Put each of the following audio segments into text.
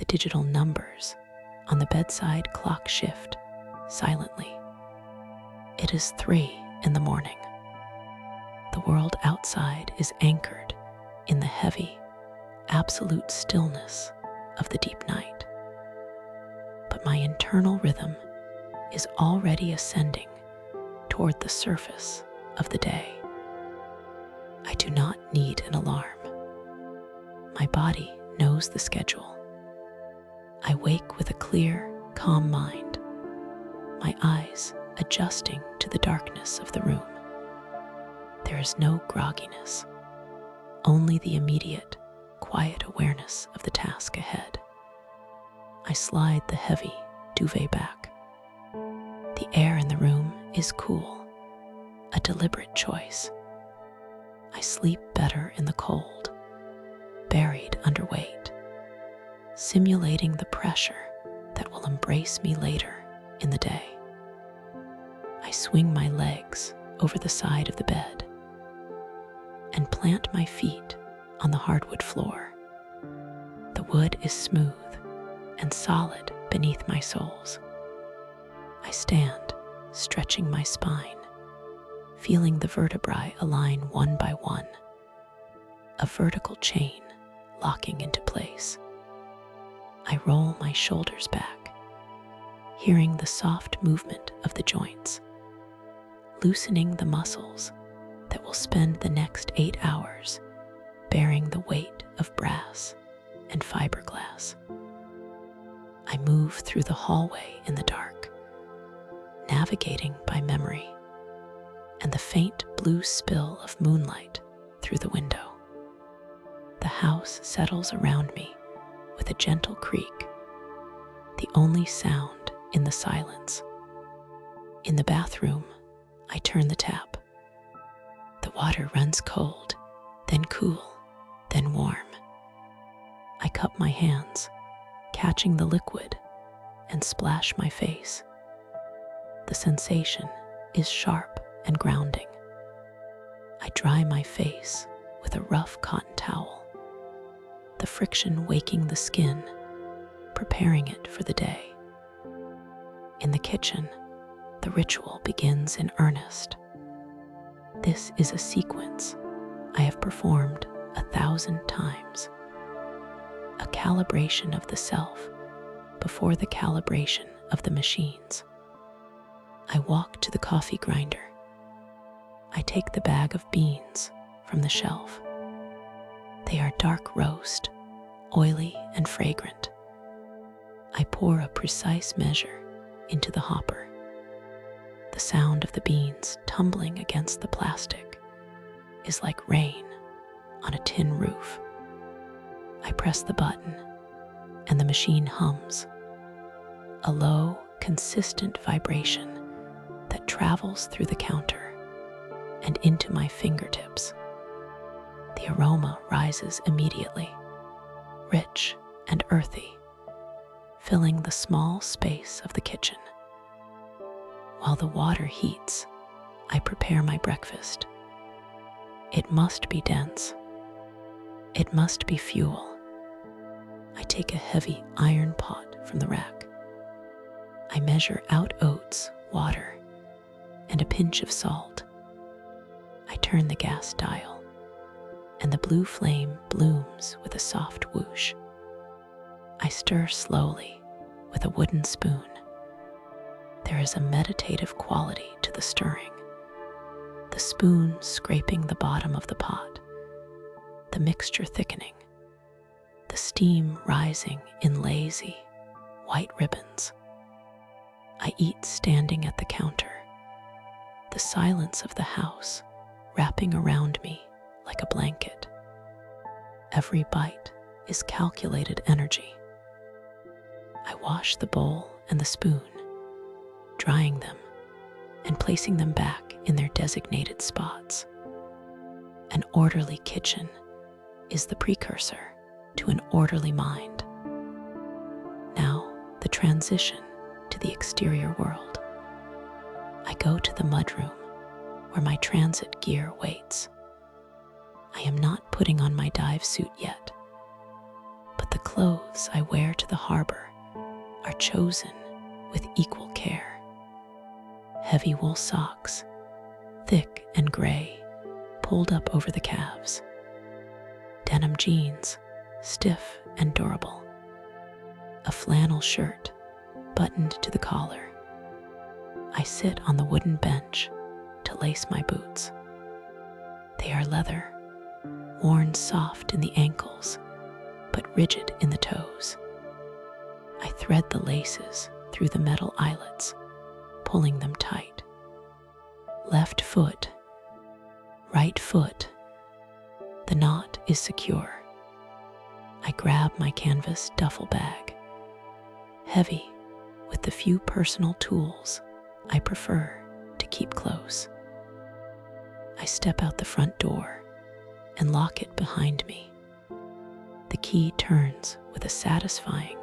The digital numbers on the bedside clock shift silently. It is 3 in the morning. The world outside is anchored in the heavy, absolute stillness of the deep night. But my internal rhythm is already ascending toward the surface of the day. I do not need an alarm. My body knows the schedule. I wake with a clear, calm mind, my eyes adjusting to the darkness of the room. There is no grogginess, only the immediate, quiet awareness of the task ahead. I slide the heavy duvet back. The air in the room is cool, a deliberate choice. I sleep better in the cold, buried under weight, simulating the pressure that will embrace me later in the day. I swing my legs over the side of the bed and plant my feet on the hardwood floor. The wood is smooth and solid beneath my soles. I stand, stretching my spine, feeling the vertebrae align one by one, a vertical chain locking into place. I roll my shoulders back, hearing the soft movement of the joints, loosening the muscles that will spend the next 8 hours bearing the weight of brass and fiberglass. I move through the hallway in the dark, navigating by memory and the faint blue spill of moonlight through the window. The house settles around me with a gentle creak, the only sound in the silence. In the bathroom, I turn the tap. The water runs cold, then cool, then warm. I cup my hands, catching the liquid, and splash my face. The sensation is sharp and grounding. I dry my face with a rough cotton towel, the friction waking the skin, preparing it for the day. In the kitchen, the ritual begins in earnest. This is a sequence I have performed 1,000 times, a calibration of the self before the calibration of the machines. I walk to the coffee grinder. I take the bag of beans from the shelf. They are dark roast, oily and fragrant. I pour a precise measure into the hopper. The sound of the beans tumbling against the plastic is like rain on a tin roof. I press the button, and the machine hums, a low, consistent vibration that travels through the counter and into my fingertips. The aroma rises immediately, rich and earthy, filling the small space of the kitchen. While the water heats, I prepare my breakfast. It must be dense. It must be fuel. I take a heavy iron pot from the rack. I measure out oats, water, and a pinch of salt. I turn the gas dial, and the blue flame blooms with a soft whoosh. I stir slowly with a wooden spoon. There is a meditative quality to the stirring, the spoon scraping the bottom of the pot, the mixture thickening, the steam rising in lazy, white ribbons. I eat standing at the counter, the silence of the house wrapping around me like a blanket. Every bite is calculated energy. I wash the bowl and the spoon, drying them and placing them back in their designated spots. An orderly kitchen is the precursor to an orderly mind. Now, the transition to the exterior world. I go to the mudroom where my transit gear waits. I am not putting on my dive suit yet, but the clothes I wear to the harbor are chosen with equal care. Heavy wool socks, thick and gray, pulled up over the calves. Denim jeans, stiff and durable. A flannel shirt, buttoned to the collar. I sit on the wooden bench to lace my boots. They are leather, worn soft in the ankles, but rigid in the toes. I thread the laces through the metal eyelets, pulling them tight. Left foot, right foot. The knot is secure. I grab my canvas duffel bag, heavy with the few personal tools I prefer to keep close. I step out the front door and lock it behind me. The key turns with a satisfying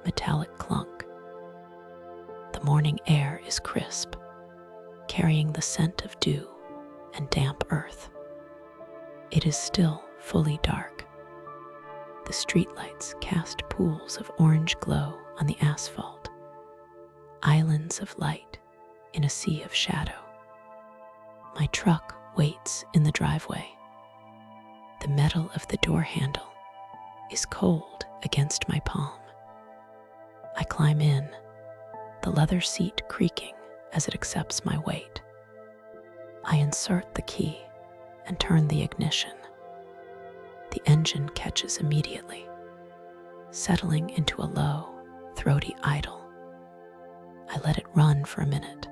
metallic clunk. The morning air is crisp, carrying the scent of dew and damp earth. It is still fully dark. The streetlights cast pools of orange glow on the asphalt, islands of light in a sea of shadow. My truck waits in the driveway. The metal of the door handle is cold against my palm. I climb in, the leather seat creaking as it accepts my weight. I insert the key and turn the ignition. The engine catches immediately, settling into a low, throaty idle. I let it run for a minute,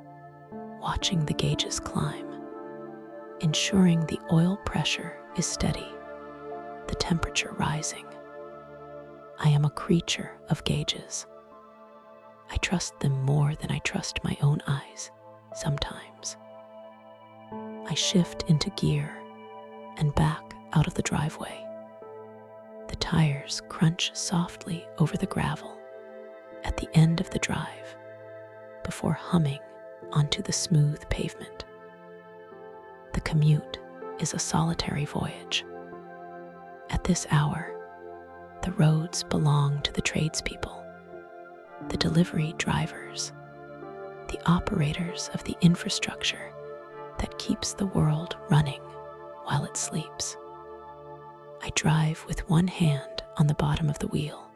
watching the gauges climb, ensuring the oil pressure is steady, the temperature rising. I am a creature of gauges. I trust them more than I trust my own eyes sometimes. I shift into gear and back out of the driveway. The tires crunch softly over the gravel at the end of the drive before humming onto the smooth pavement. The commute is a solitary voyage. At this hour, the roads belong to the tradespeople, the delivery drivers, the operators of the infrastructure that keeps the world running while it sleeps. I drive with one hand on the bottom of the wheel,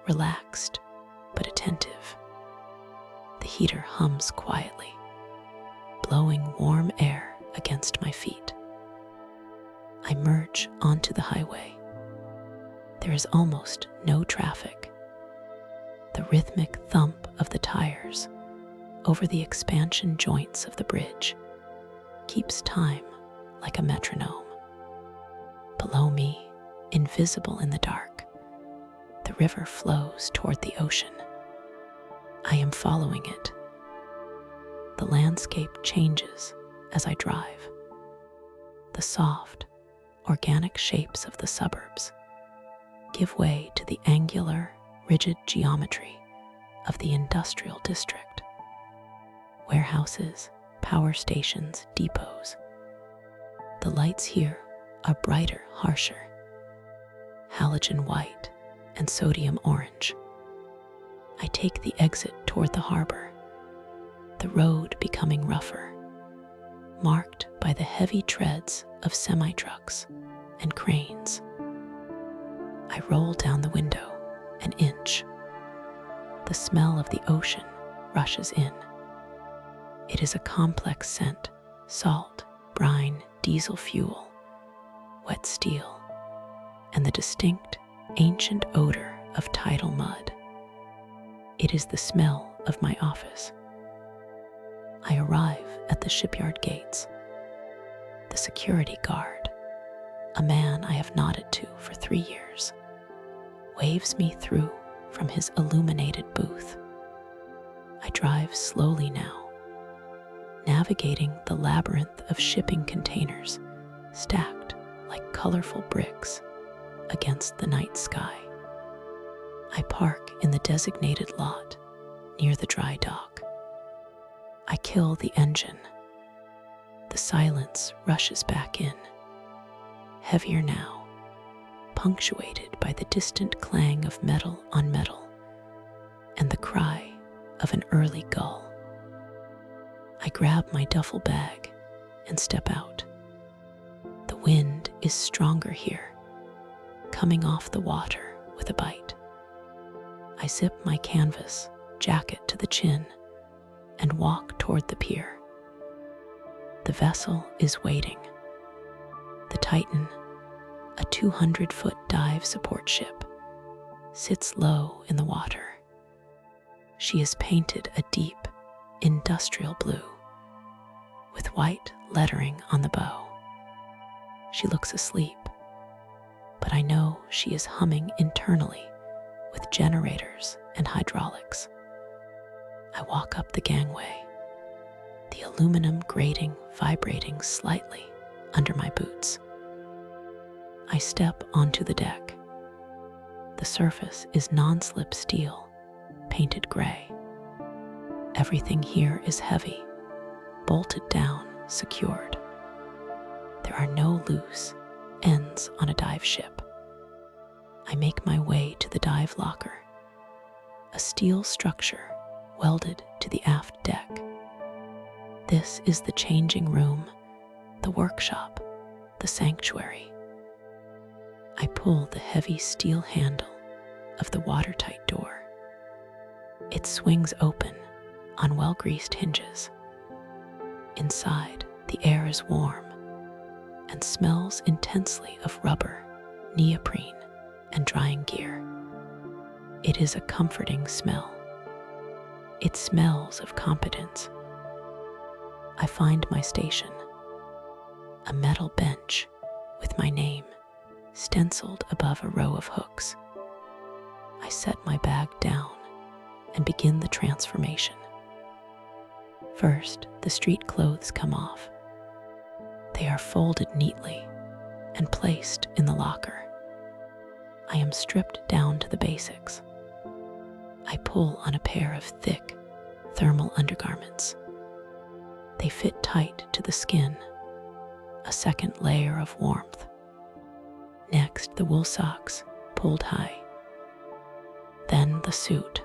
relaxed but attentive. The heater hums quietly, blowing warm air against my feet. I merge onto the highway. There is almost no traffic. The rhythmic thump of the tires over the expansion joints of the bridge keeps time like a metronome. Below me, invisible in the dark, the river flows toward the ocean. I am following it. The landscape changes as I drive. The soft, organic shapes of the suburbs give way to the angular, rigid geometry of the industrial district. Warehouses, power stations, depots. The lights here are brighter, harsher, halogen white and sodium orange. I take the exit toward the harbor, the road becoming rougher, marked by the heavy treads of semi-trucks and cranes. I roll down the window an inch. The smell of the ocean rushes in. It is a complex scent: salt, brine, diesel fuel, wet steel, and the distinct, ancient odor of tidal mud. It is the smell of my office. I arrive at the shipyard gates. The security guard, a man I have nodded to for 3 years, waves me through from his illuminated booth. I drive slowly now, navigating the labyrinth of shipping containers stacked like colorful bricks against the night sky. I park in the designated lot near the dry dock. I kill the engine. The silence rushes back in, heavier now, punctuated by the distant clang of metal on metal and the cry of an early gull. I grab my duffel bag and step out. The wind is stronger here, coming off the water with a bite. I zip my canvas jacket to the chin and walk toward the pier. The vessel is waiting. The Titan, a 200-foot dive support ship, sits low in the water. She is painted a deep, industrial blue, with white lettering on the bow. She looks asleep, but I know she is humming internally with generators and hydraulics. I walk up the gangway, the aluminum grating vibrating slightly under my boots. I step onto the deck. The surface is non-slip steel, painted gray. Everything here is heavy, bolted down, secured. There are no loose ends on a dive ship. I make my way to the dive locker, a steel structure welded to the aft deck. This is the changing room, the workshop, the sanctuary. I pull the heavy steel handle of the watertight door. It swings open on well-greased hinges. Inside, the air is warm and smells intensely of rubber, neoprene, and drying gear. It is a comforting smell. It smells of competence. I find my station, a metal bench with my name stenciled above a row of hooks. I set my bag down and begin the transformation. First, the street clothes come off. They are folded neatly and placed in the locker. I am stripped down to the basics. I pull on a pair of thick, thermal undergarments. They fit tight to the skin, a second layer of warmth. Next, the wool socks, pulled high. Then the suit.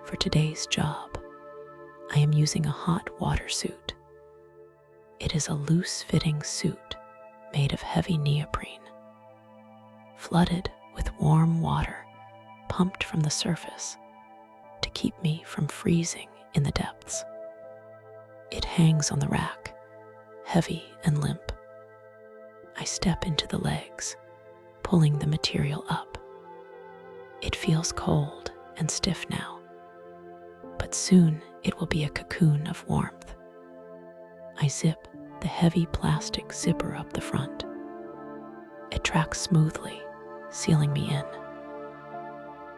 For today's job, I am using a hot water suit. It is a loose-fitting suit made of heavy neoprene, flooded with warm water pumped from the surface to keep me from freezing in the depths. It hangs on the rack, heavy and limp. I step into the legs, pulling the material up. It feels cold and stiff now, but soon it will be a cocoon of warmth. I zip the heavy plastic zipper up the front. It tracks smoothly, sealing me in.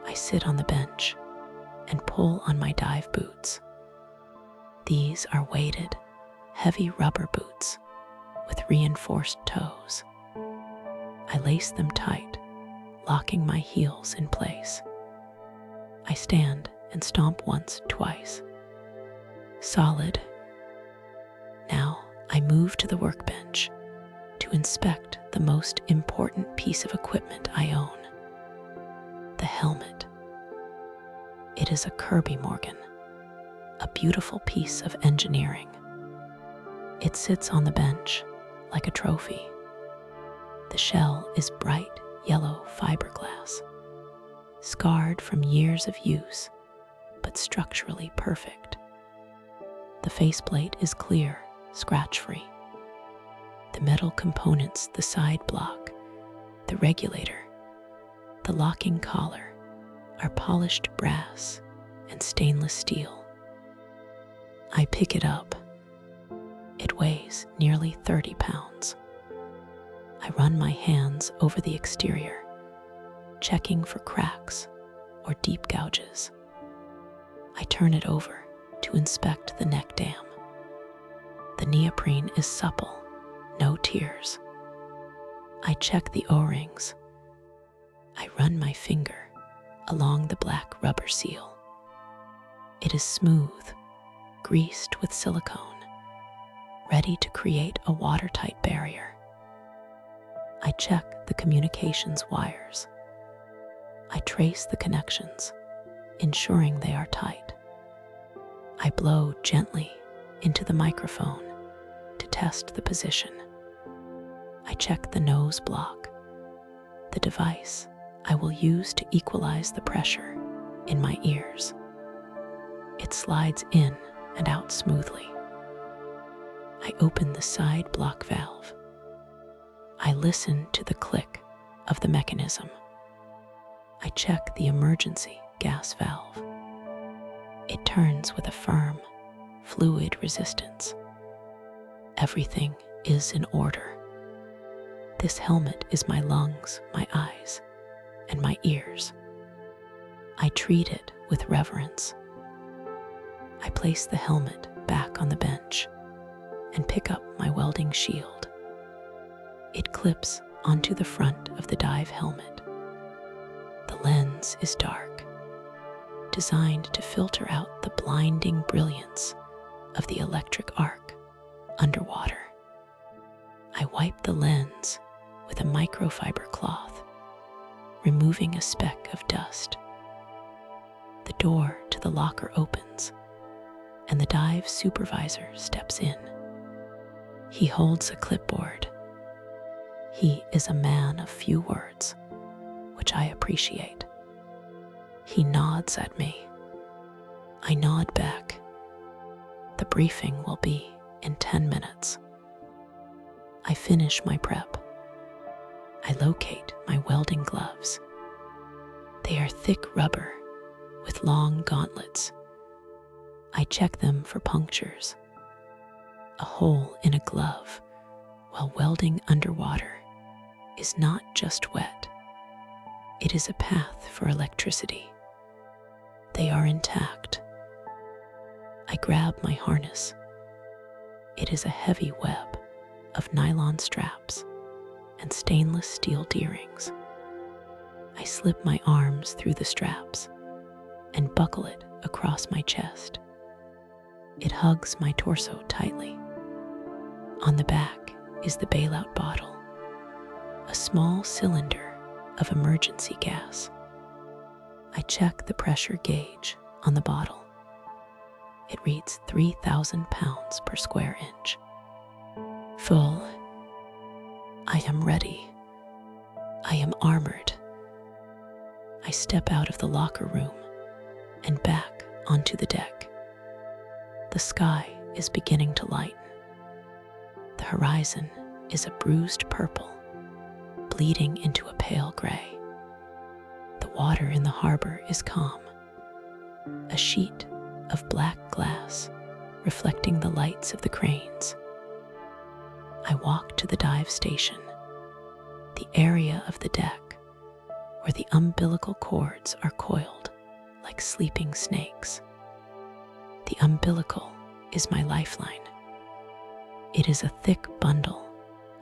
I sit on the bench and pull on my dive boots. These are weighted, heavy rubber boots with reinforced toes. I lace them tight, locking my heels in place. I stand and stomp once, twice. Solid. Now I move to the workbench to inspect the most important piece of equipment I own, the helmet. It is a Kirby Morgan, a beautiful piece of engineering. It sits on the bench like a trophy. The shell is bright yellow fiberglass, scarred from years of use, but structurally perfect. The faceplate is clear, scratch-free. The metal components, the side block, the regulator, the locking collar, are polished brass and stainless steel. I pick it up. It weighs nearly 30 pounds. I run my hands over the exterior, checking for cracks or deep gouges. I turn it over to inspect the neck dam. The neoprene is supple, no tears. I check the O-rings. I run my finger along the black rubber seal. It is smooth, greased with silicone, ready to create a watertight barrier. I check the communications wires. I trace the connections, ensuring they are tight. I blow gently into the microphone to test the position. I check the nose block, the device I will use to equalize the pressure in my ears. It slides in and out smoothly. I open the side block valve. I listen to the click of the mechanism. I check the emergency gas valve. It turns with a firm, fluid resistance. Everything is in order. This helmet is my lungs, my eyes, and my ears. I treat it with reverence. I place the helmet back on the bench and pick up my welding shield. It clips onto the front of the dive helmet. The lens is dark, designed to filter out the blinding brilliance of the electric arc underwater. I wipe the lens with a microfiber cloth, removing a speck of dust. The door to the locker opens, and the dive supervisor steps in. He holds a clipboard. He is a man of few words, which I appreciate. He nods at me. I nod back. The briefing will be in 10 minutes. I finish my prep. I locate my welding gloves. They are thick rubber with long gauntlets. I check them for punctures. A hole in a glove while welding underwater is not just wet. It is a path for electricity. They are intact. I grab my harness. It is a heavy web of nylon straps and stainless steel D-rings. I slip my arms through the straps and buckle it across my chest. It hugs my torso tightly. On the back is the bailout bottle, a small cylinder of emergency gas. I check the pressure gauge on the bottle. It reads 3,000 pounds per square inch. Full. I am ready. I am armored. I step out of the locker room and back onto the deck. The sky is beginning to lighten. The horizon is a bruised purple, bleeding into a pale gray. The water in the harbor is calm, a sheet of black glass reflecting the lights of the cranes. I walk to the dive station, the area of the deck where the umbilical cords are coiled like sleeping snakes. The umbilical is my lifeline. It is a thick bundle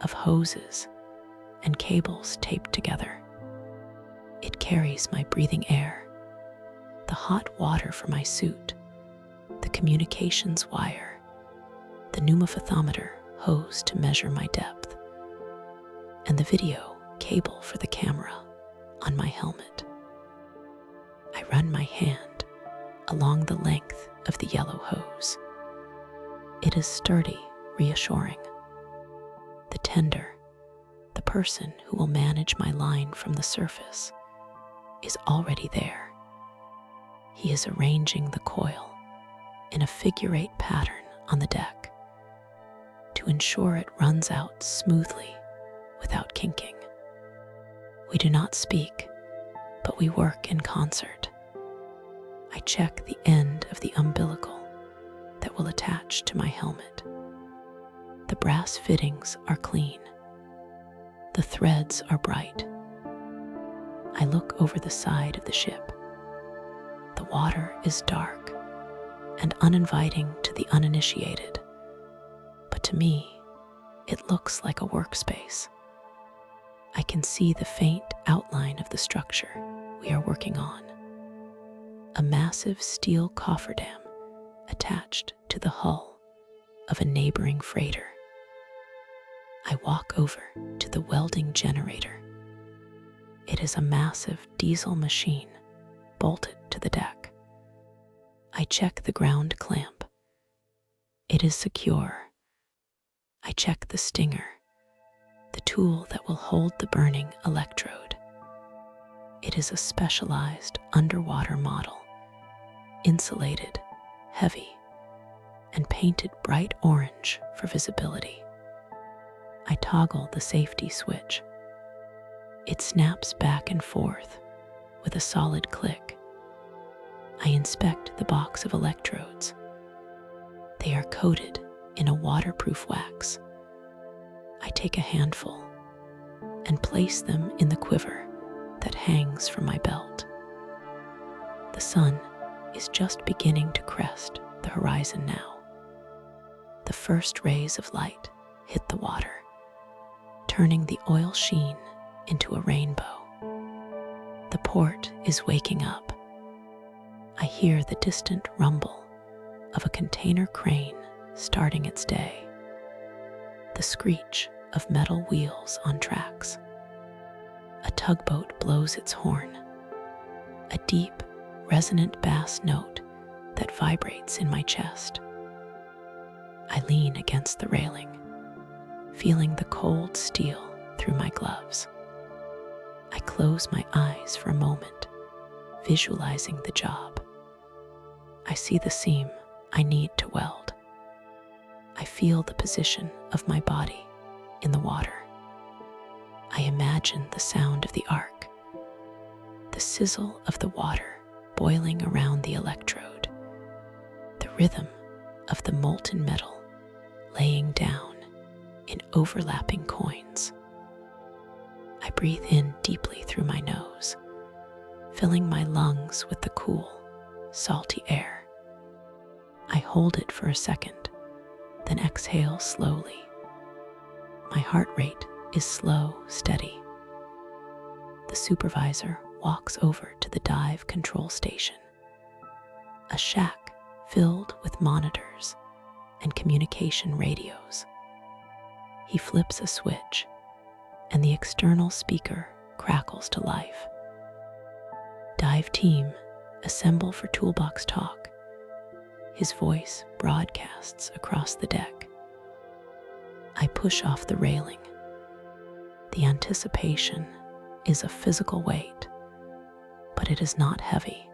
of hoses and cables taped together. It carries my breathing air, the hot water for my suit, the communications wire, the pneumathometer hose to measure my depth, and the video cable for the camera on my helmet. I run my hand along the length of the yellow hose. It is sturdy, reassuring. The tender, the person who will manage my line from the surface, is already there. He is arranging the coil in a figure-8 pattern on the deck to ensure it runs out smoothly without kinking. We do not speak, but we work in concert. I check the end of the umbilical that will attach to my helmet. The brass fittings are clean. The threads are bright. I look over the side of the ship. The water is dark and uninviting to the uninitiated, but to me, it looks like a workspace. I can see the faint outline of the structure we are working on. A massive steel cofferdam attached to the hull of a neighboring freighter. I walk over to the welding generator. It is a massive diesel machine bolted to the deck. I check the ground clamp. It is secure. I check the stinger, the tool that will hold the burning electrode. It is a specialized underwater model, insulated, heavy, and painted bright orange for visibility. I toggle the safety switch. It snaps back and forth with a solid click. I inspect the box of electrodes. They are coated in a waterproof wax. I take a handful and place them in the quiver that hangs from my belt. The sun is just beginning to crest the horizon now. The first rays of light hit the water, turning the oil sheen into a rainbow. The port is waking up. I hear the distant rumble of a container crane starting its day, the screech of metal wheels on tracks. A tugboat blows its horn, a deep, resonant bass note that vibrates in my chest. I lean against the railing, feeling the cold steel through my gloves. I close my eyes for a moment, visualizing the job. I see the seam I need to weld. I feel the position of my body in the water. I imagine the sound of the arc, the sizzle of the water boiling around the electrode, the rhythm of the molten metal laying down in overlapping coins. I breathe in deeply through my nose, filling my lungs with the cool, salty air. I hold it for a second, then exhale slowly. My heart rate is slow, steady. The supervisor walks over to the dive control station, a shack filled with monitors and communication radios. He flips a switch, and the external speaker crackles to life. Dive team, assemble for toolbox talk. His voice broadcasts across the deck. I push off the railing. The anticipation is a physical weight, but it is not heavy.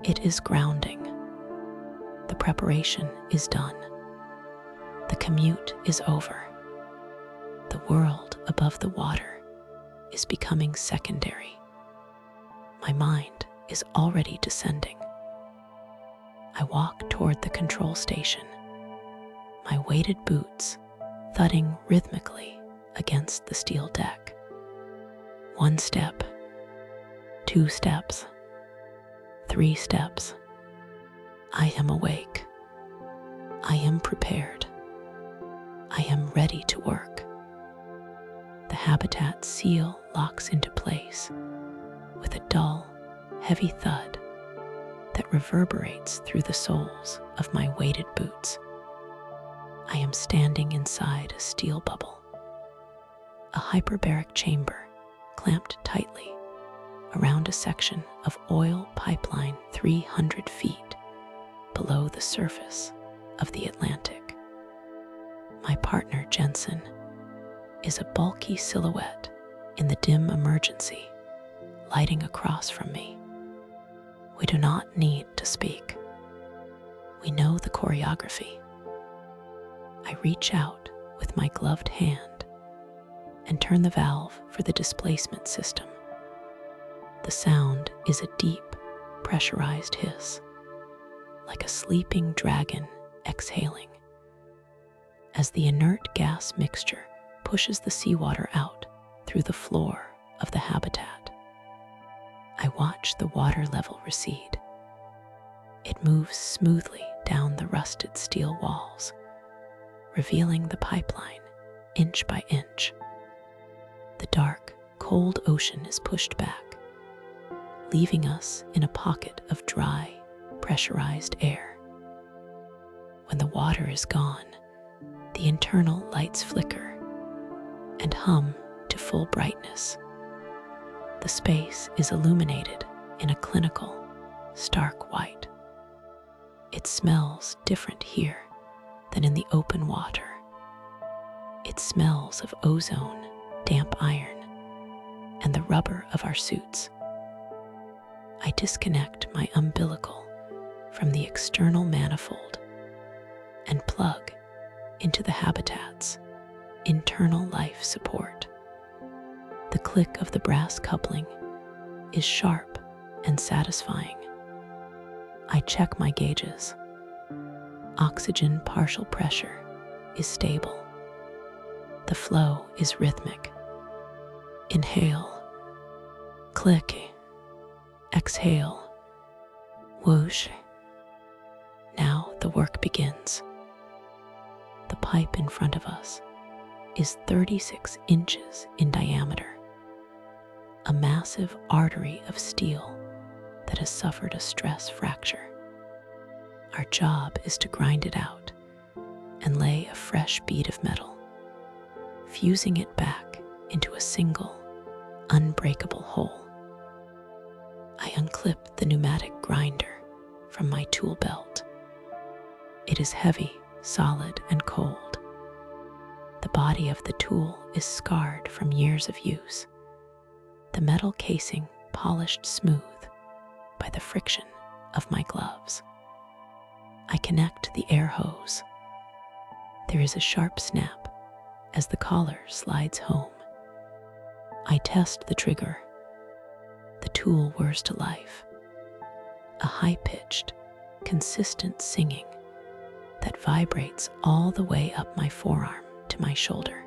It is grounding. The preparation is done. The commute is over. The world above the water is becoming secondary. My mind is already descending. I walk toward the control station, my weighted boots thudding rhythmically against the steel deck. 1 step, 2 steps, 3 steps. I am awake. I am prepared. I am ready to work. The habitat seal locks into place with a dull, heavy thud that reverberates through the soles of my weighted boots. I am standing inside a steel bubble, a hyperbaric chamber clamped tightly around a section of oil pipeline 300 feet below the surface of the Atlantic. My partner, Jensen, is a bulky silhouette in the dim emergency, lighting across from me. We do not need to speak. We know the choreography. I reach out with my gloved hand and turn the valve for the displacement system. The sound is a deep, pressurized hiss, like a sleeping dragon exhaling. As the inert gas mixture pushes the seawater out through the floor of the habitat, I watch the water level recede. It moves smoothly down the rusted steel walls, revealing the pipeline inch by inch. The dark, cold ocean is pushed back, leaving us in a pocket of dry, pressurized air. When the water is gone, the internal lights flicker and hum to full brightness. The space is illuminated in a clinical, stark white. It smells different here than in the open water. It smells of ozone, damp iron, and the rubber of our suits. I disconnect my umbilical from the external manifold and plug into the habitat's internal life support. The click of the brass coupling is sharp and satisfying. I check my gauges. Oxygen partial pressure is stable. The flow is rhythmic. Inhale, click, exhale, whoosh. Now the work begins. The pipe in front of us is 36 inches in diameter, a massive artery of steel that has suffered a stress fracture. Our job is to grind it out and lay a fresh bead of metal, fusing it back into a single, unbreakable whole. I unclip the pneumatic grinder from my tool belt. It is heavy, solid, and cold. The body of the tool is scarred from years of use, the metal casing polished smooth by the friction of my gloves. I connect the air hose. There is a sharp snap as the collar slides home. I test the trigger. The tool whirs to life. A high-pitched, consistent singing that vibrates all the way up my forearm to my shoulder.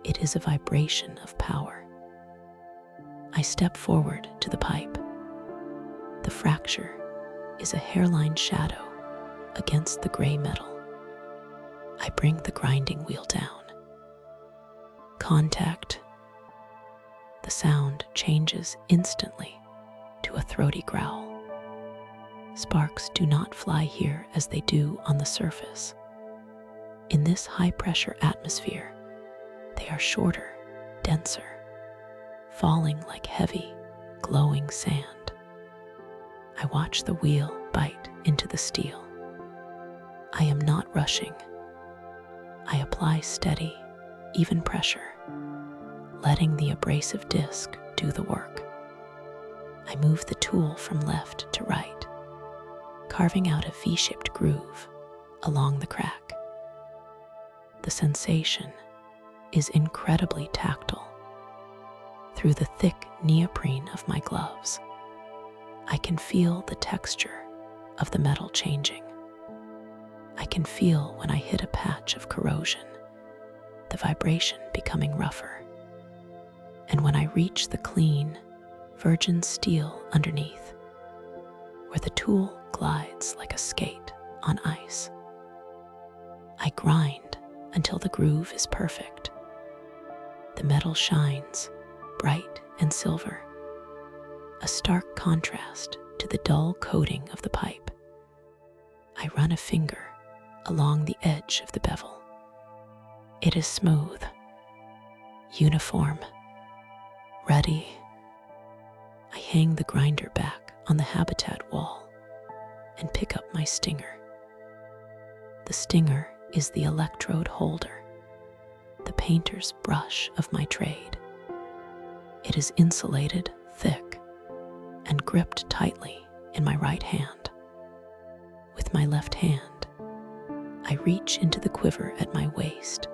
It is a vibration of power. I step forward to the pipe. The fracture is a hairline shadow against the gray metal. I bring the grinding wheel down. Contact. The sound changes instantly to a throaty growl. Sparks do not fly here as they do on the surface. In this high-pressure atmosphere, they are shorter, denser, falling like heavy, glowing sand. I watch the wheel bite into the steel. I am not rushing. I apply steady, even pressure, letting the abrasive disc do the work. I move the tool from left to right, carving out a V-shaped groove along the crack. The sensation is incredibly tactile. Through the thick neoprene of my gloves, I can feel the texture of the metal changing. I can feel when I hit a patch of corrosion, the vibration becoming rougher. And when I reach the clean, virgin steel underneath, where the tool glides like a skate on ice, I grind until the groove is perfect. The metal shines, bright and silver, a stark contrast to the dull coating of the pipe. I run a finger along the edge of the bevel. It is smooth, uniform, ready. I hang the grinder back on the habitat wall and pick up my stinger. The stinger is the electrode holder, the painter's brush of my trade. It is insulated, thick, and gripped tightly in my right hand. With my left hand, I reach into the quiver at my waist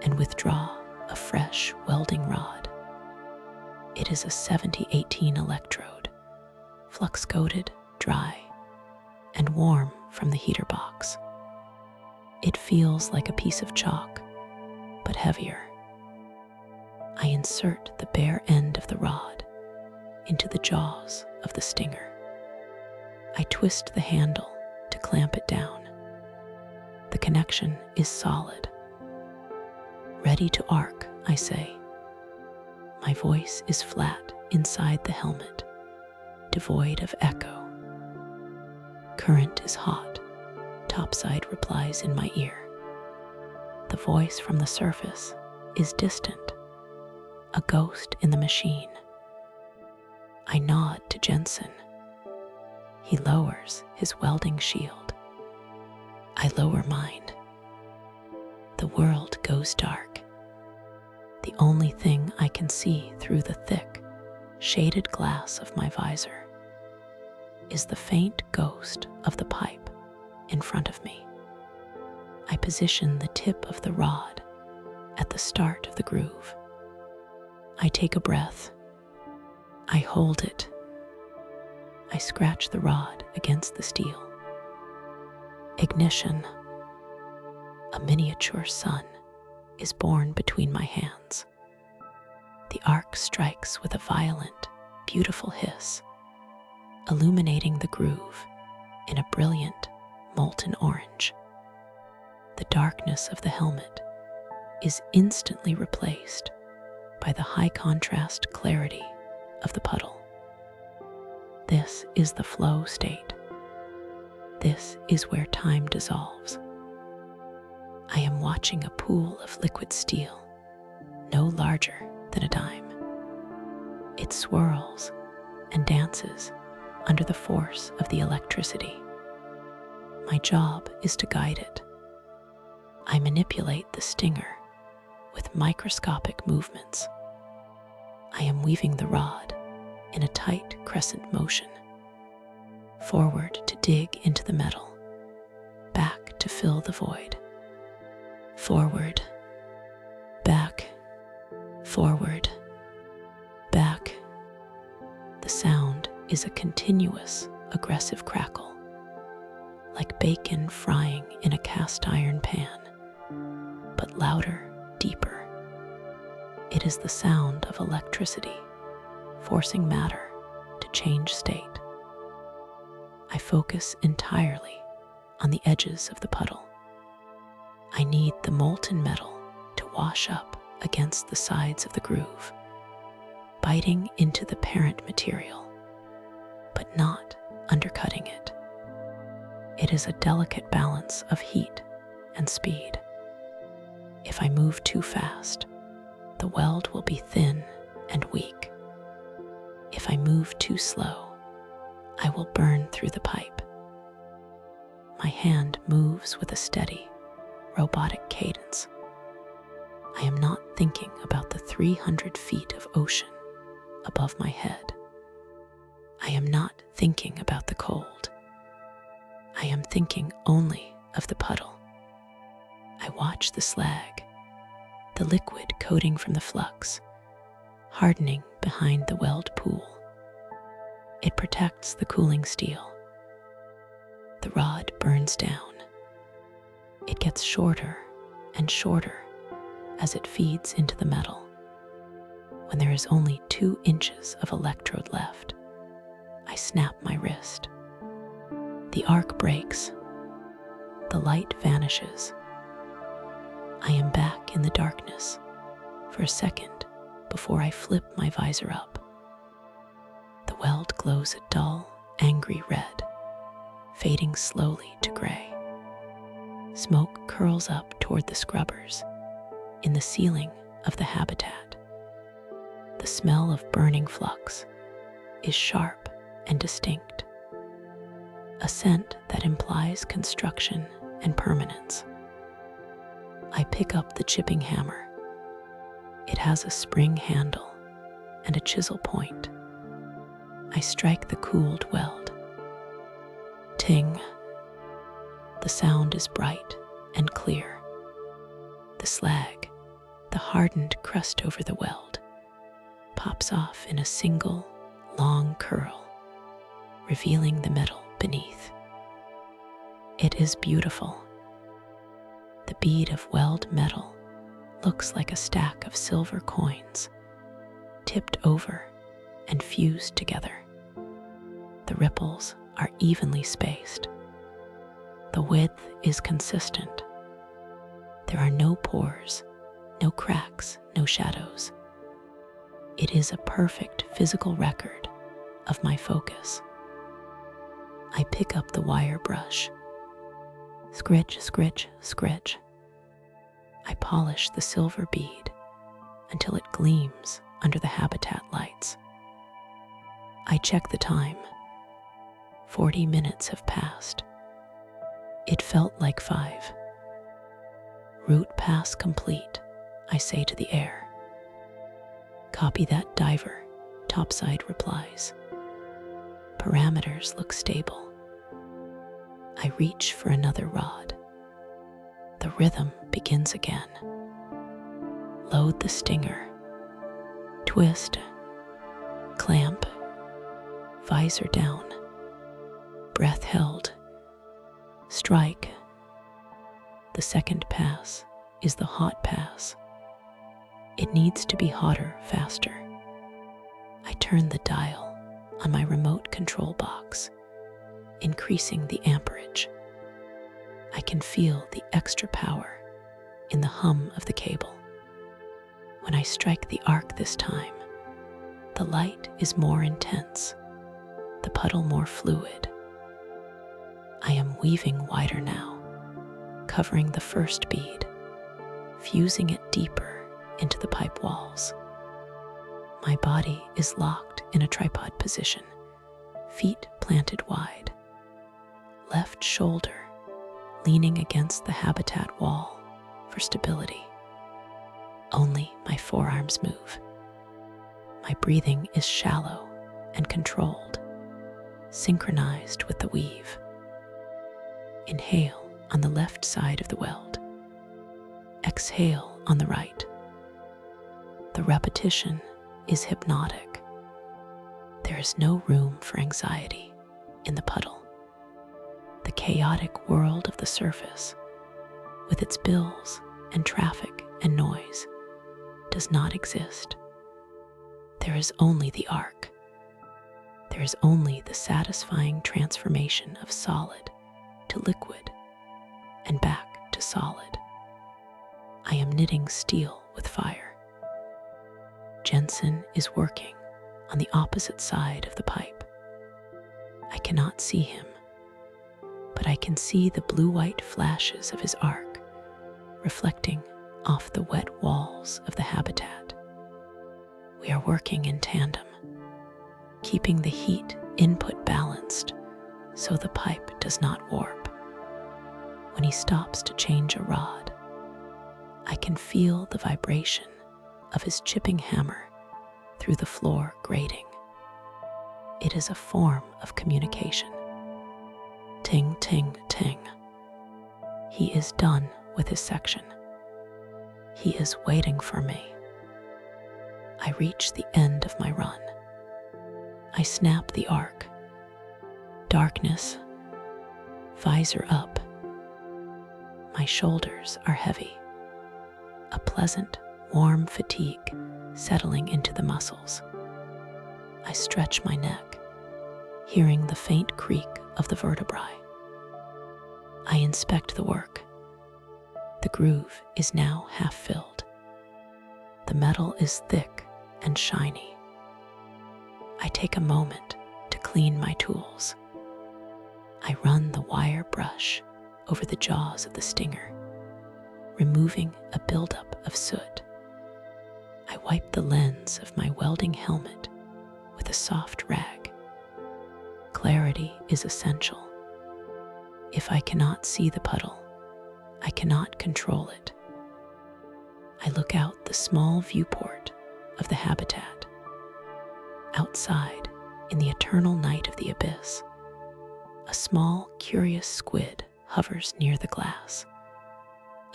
and withdraw a fresh welding rod. It is a 7018 electrode, flux-coated, dry, and warm from the heater box. It feels like a piece of chalk, but heavier. I insert the bare end of the rod into the jaws of the stinger. I twist the handle to clamp it down. The connection is solid. Ready to arc, I say. My voice is flat inside the helmet, devoid of echo. Current is hot, topside replies in my ear. The voice from the surface is distant, a ghost in the machine. I nod to Jensen. He lowers his welding shield. I lower mine. The world goes dark. The only thing I can see through the thick, shaded glass of my visor is the faint ghost of the pipe in front of me. I position the tip of the rod at the start of the groove. I take a breath. I hold it. I scratch the rod against the steel. Ignition. A miniature sun is born between my hands. The arc strikes with a violent, beautiful hiss, illuminating the groove in a brilliant, molten orange. The darkness of the helmet is instantly replaced by the high-contrast clarity of the puddle. This is the flow state. This is where time dissolves. I am watching a pool of liquid steel, no larger than a dime. It swirls and dances under the force of the electricity. My job is to guide it. I manipulate the stinger with microscopic movements. I am weaving the rod in a tight crescent motion, forward to dig into the metal, back to fill the void. Forward, back, forward, back. The sound is a continuous, aggressive crackle, like bacon frying in a cast iron pan, but louder, deeper. It is the sound of electricity, forcing matter to change state. I focus entirely on the edges of the puddle. I need the molten metal to wash up against the sides of the groove, biting into the parent material, but not undercutting it. It is a delicate balance of heat and speed. If I move too fast, the weld will be thin and weak. If I move too slow, I will burn through the pipe. My hand moves with a steady, robotic cadence. I am not thinking about the 300 feet of ocean above my head. I am not thinking about the cold. I am thinking only of the puddle. I watch the slag, the liquid coating from the flux, hardening behind the weld pool. It protects the cooling steel. The rod burns down. It gets shorter and shorter as it feeds into the metal. When there is only 2 inches of electrode left, I snap my wrist. The arc breaks. The light vanishes. I am back in the darkness for a second before I flip my visor up. The weld glows a dull, angry red, fading slowly to gray. Smoke curls up toward the scrubbers in the ceiling of the habitat. The smell of burning flux is sharp and distinct, a scent that implies construction and permanence. I pick up the chipping hammer. It has a spring handle and a chisel point. I strike the cooled weld. Ting. The sound is bright and clear. The slag, the hardened crust over the weld, pops off in a single, long curl, revealing the metal beneath. It is beautiful. The bead of weld metal looks like a stack of silver coins, tipped over and fused together. The ripples are evenly spaced. The width is consistent. There are no pores, no cracks, no shadows. It is a perfect physical record of my focus. I pick up the wire brush. Scritch, scritch, scritch. I polish the silver bead until it gleams under the habitat lights. I check the time. 40 minutes have passed. It felt like 5. Route pass complete, I say to the air. Copy that, diver, topside replies. Parameters look stable. I reach for another rod. The rhythm begins again. Load the stinger. Twist. Clamp. Visor down. Breath held. Strike. The second pass is the hot pass. It needs to be hotter faster. I turn the dial on my remote control box, increasing the amperage. I can feel the extra power in the hum of the cable. When I strike the arc this time, the light is more intense, the puddle more fluid. I am weaving wider now, covering the first bead, fusing it deeper into the pipe walls. My body is locked in a tripod position, feet planted wide, left shoulder leaning against the habitat wall for stability. Only my forearms move. My breathing is shallow and controlled, synchronized with the weave. Inhale on the left side of the weld. Exhale on the right. The repetition is hypnotic. There is no room for anxiety in the puddle. The chaotic world of the surface, with its bills and traffic and noise, does not exist. There is only the arc. There is only the satisfying transformation of solid to liquid and back to solid. I am knitting steel with fire. Jensen is working on the opposite side of the pipe. I cannot see him, but I can see the blue-white flashes of his arc reflecting off the wet walls of the habitat. We are working in tandem, keeping the heat input balanced so the pipe does not warp. When he stops to change a rod, I can feel the vibration of his chipping hammer through the floor grating. It is a form of communication. Ting, ting, ting. He is done with his section. He is waiting for me. I reach the end of my run. I snap the arc. Darkness. Visor up. My shoulders are heavy. A pleasant, warm fatigue settling into the muscles. I stretch my neck, hearing the faint creak of the vertebrae. I inspect the work. The groove is now half filled. The metal is thick and shiny. I take a moment to clean my tools. I run the wire brush over the jaws of the stinger, removing a buildup of soot. I wipe the lens of my welding helmet with a soft rag. Clarity is essential. If I cannot see the puddle, I cannot control it. I look out the small viewport of the habitat. Outside, in the eternal night of the abyss, a small, curious squid hovers near the glass,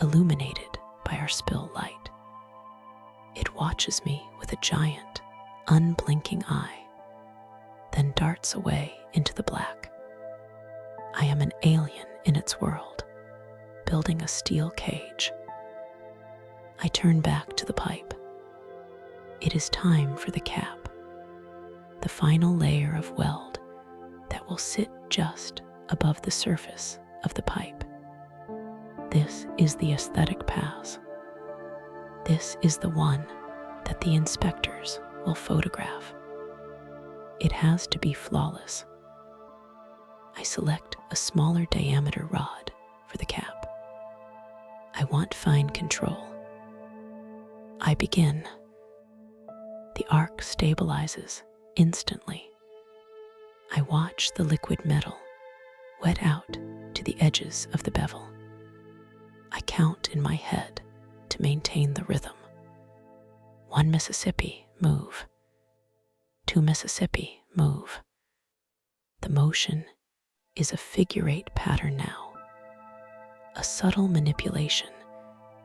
illuminated by our spill light. It watches me with a giant, unblinking eye, then darts away into the black. I am an alien in its world, building a steel cage. I turn back to the pipe. It is time for the cap, the final layer of weld that will sit just above the surface of the pipe. This is the aesthetic pass. This is the one that the inspectors will photograph. It has to be flawless. I select a smaller diameter rod for the cap. I want fine control. I begin The arc stabilizes instantly. I watch the liquid metal wet out to the edges of the bevel. I count in my head to maintain the rhythm. 1 Mississippi, move. 2 Mississippi, move. The motion is a figure-8 pattern now, a subtle manipulation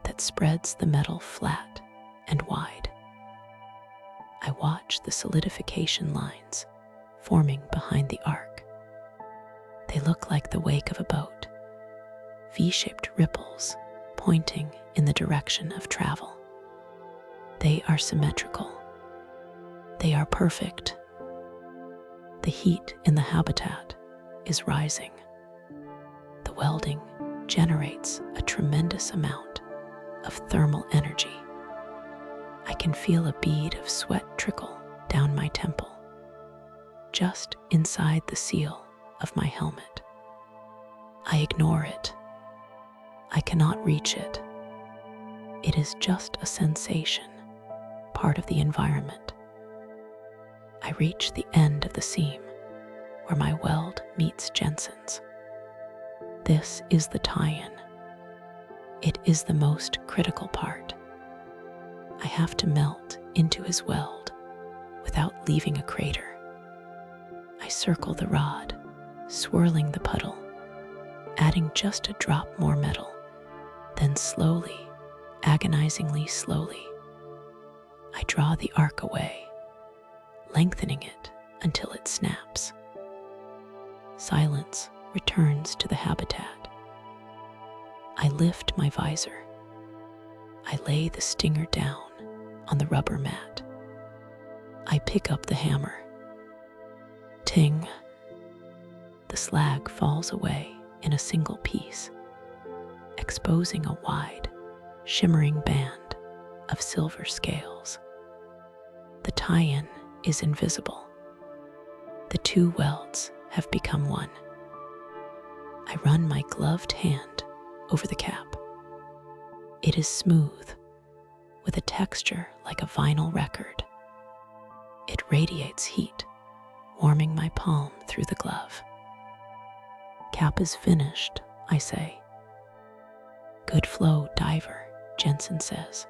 that spreads the metal flat and wide. I watch the solidification lines forming behind the arc. They look like the wake of a boat, V-shaped ripples pointing in the direction of travel. They are symmetrical. They are perfect. The heat in the habitat is rising. The welding generates a tremendous amount of thermal energy. I can feel a bead of sweat trickle down my temple, just inside the seal of my helmet. I ignore it. I cannot reach it. It is just a sensation, part of the environment. I reach the end of the seam where my weld meets Jensen's. This is the tie-in. It is the most critical part. I have to melt into his weld without leaving a crater. I circle the rod, swirling the puddle, adding just a drop more metal, then slowly, agonizingly slowly, I draw the arc away, lengthening it until it snaps. Silence returns to the habitat. I lift my visor. I lay the stinger down on the rubber mat. I pick up the hammer. Ting! The slag falls away in a single piece, exposing a wide, shimmering band of silver scales. The tie-in is invisible. The two welds have become one. I run my gloved hand over the cap. It is smooth, with a texture like a vinyl record. It radiates heat, warming my palm through the glove. Cap is finished, I say. Good flow, diver, Jensen says.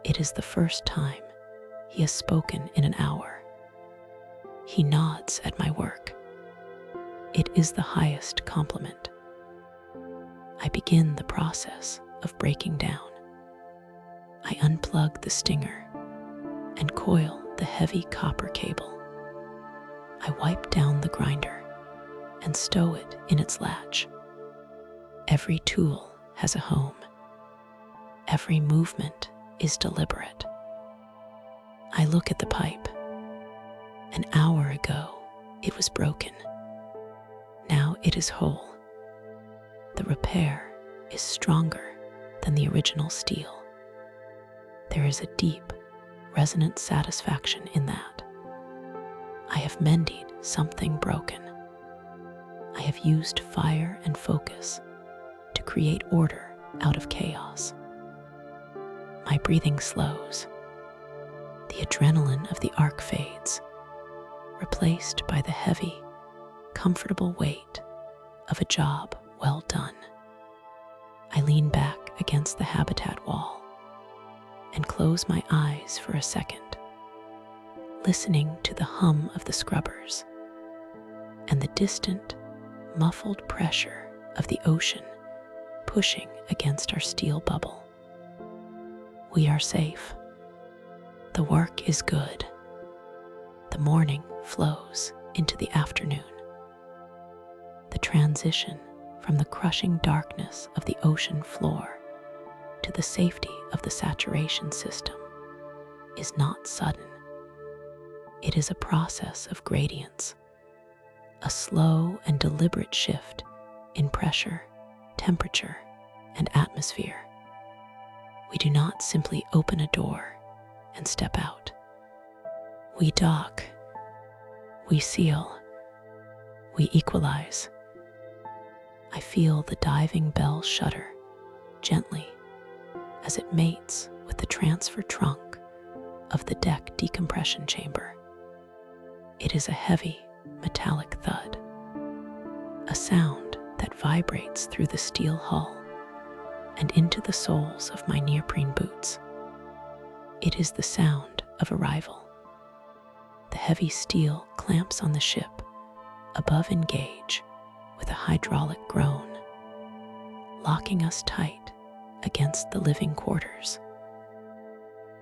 It is the first time he has spoken in an hour. He nods at my work. It is the highest compliment. I begin the process of breaking down. I unplug the stinger and coil the heavy copper cable. I wipe down the grinder and stow it in its latch. Every tool has a home. Every movement is deliberate. I look at the pipe. An hour ago, it was broken. Now it is whole. The repair is stronger than the original steel. There is a deep, resonant satisfaction in that. I have mended something broken. I have used fire and focus to create order out of chaos. My breathing slows. The adrenaline of the arc fades, replaced by the heavy, comfortable weight of a job well done. I lean back against the habitat wall and close my eyes for a second, listening to the hum of the scrubbers and the distant, muffled pressure of the ocean pushing against our steel bubble. We are safe. The work is good. The morning flows into the afternoon. The transition from the crushing darkness of the ocean floor to the safety of the saturation system is not sudden. It is a process of gradients, a slow and deliberate shift in pressure, temperature, and atmosphere. We do not simply open a door and step out. We dock, we seal, we equalize. I feel the diving bell shudder gently as it mates with the transfer trunk of the deck decompression chamber. It is a heavy, metallic thud, a sound that vibrates through the steel hull and into the soles of my neoprene boots. It is the sound of arrival. The heavy steel clamps on the ship above engage with a hydraulic groan, locking us tight against the living quarters.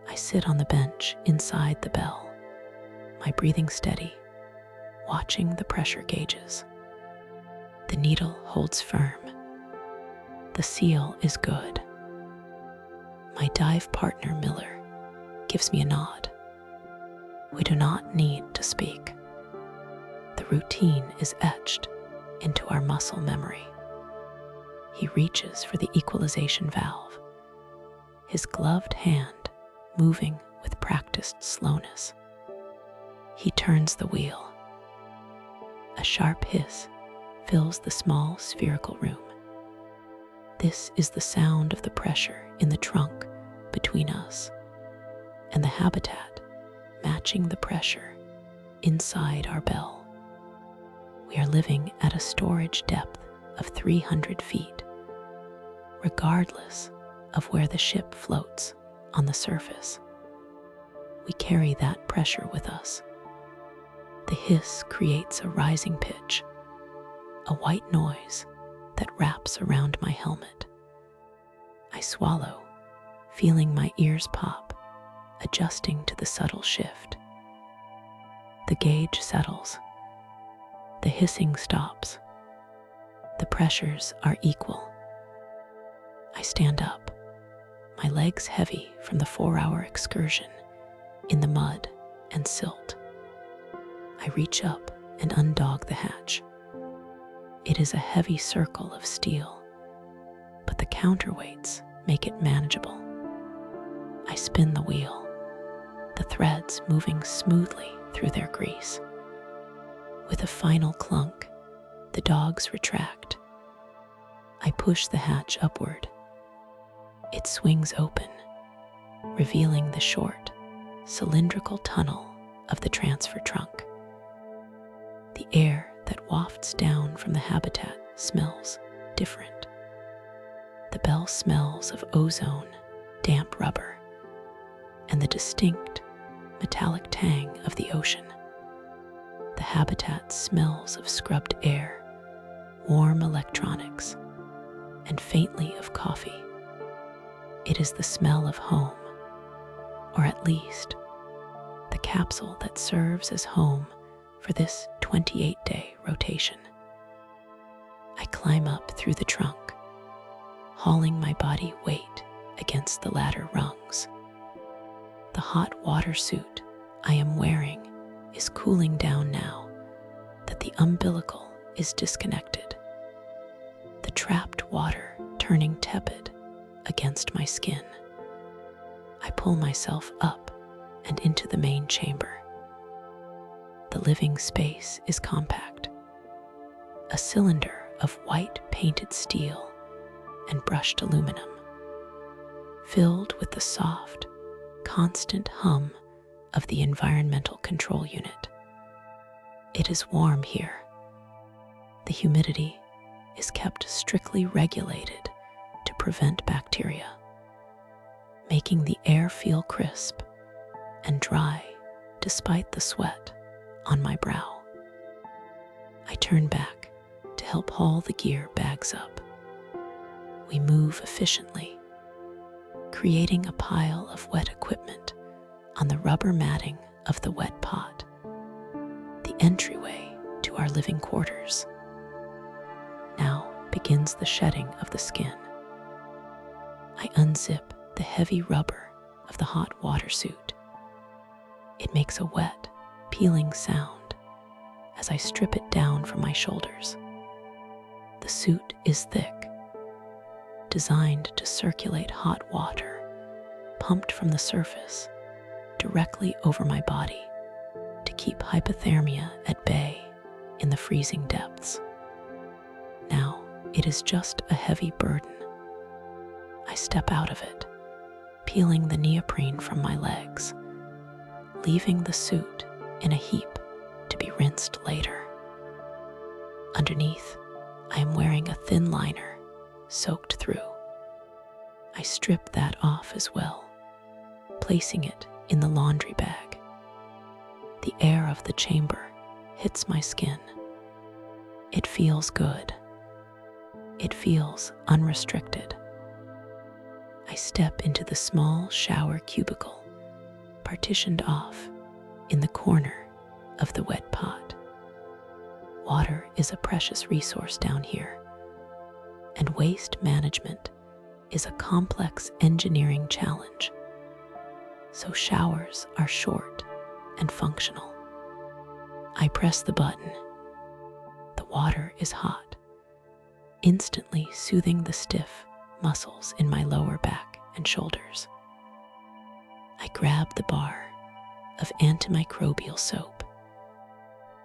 I sit on the bench inside the bell, my breathing steady, watching the pressure gauges. The needle holds firm. The seal is good. My dive partner, Miller, gives me a nod. We do not need to speak. The routine is etched into our muscle memory. He reaches for the equalization valve, his gloved hand moving with practiced slowness. He turns the wheel. A sharp hiss fills the small spherical room. This is the sound of the pressure in the trunk between us and the habitat matching the pressure inside our bell. We are living at a storage depth of 300 feet, regardless of where the ship floats on the surface. We carry that pressure with us. The hiss creates a rising pitch, a white noise that wraps around my helmet. I swallow, feeling my ears pop, adjusting to the subtle shift. The gauge settles. The hissing stops. The pressures are equal. I stand up, my legs heavy from the 4-hour excursion in the mud and silt. I reach up and undog the hatch. It is a heavy circle of steel, but the counterweights make it manageable. I spin the wheel, the threads moving smoothly through their grease. With a final clunk, the dogs retract. I push the hatch upward. It swings open, revealing the short, cylindrical tunnel of the transfer trunk. The air that wafts down from the habitat smells different. The bell smells of ozone, damp rubber, and the distinct metallic tang of the ocean. The habitat smells of scrubbed air, warm electronics, and faintly of coffee. It is the smell of home, or at least the capsule that serves as home for this 28-day rotation. I climb up through the trunk, hauling my body weight against the ladder rungs. The hot water suit I am wearing is cooling down now that the umbilical is disconnected, the trapped water turning tepid against my skin. I pull myself up and into the main chamber. The living space is compact, a cylinder of white painted steel and brushed aluminum, filled with the soft, constant hum of the environmental control unit. It is warm here. The humidity is kept strictly regulated to prevent bacteria, making the air feel crisp and dry despite the sweat on my brow. I turn back to help haul the gear bags up. We move efficiently, creating a pile of wet equipment on the rubber matting of the wet pot, the entryway to our living quarters. Now begins the shedding of the skin. I unzip the heavy rubber of the hot water suit. It makes a wet, peeling sound as I strip it down from my shoulders. The suit is thick, designed to circulate hot water pumped from the surface directly over my body to keep hypothermia at bay in the freezing depths. Now it is just a heavy burden. I step out of it, peeling the neoprene from my legs leaving the suit in a heap to be rinsed later. Underneath, I am wearing a thin liner, soaked through. I strip that off as well, placing it in the laundry bag. The air of the chamber hits my skin. It feels good. It feels unrestricted. I step into the small shower cubicle, partitioned off in the corner of the wet pot. Water is a precious resource down here, and waste management is a complex engineering challenge. So showers are short and functional. I press the button. The water is hot, instantly soothing the stiff muscles in my lower back and shoulders. I grab the bar of antimicrobial soap.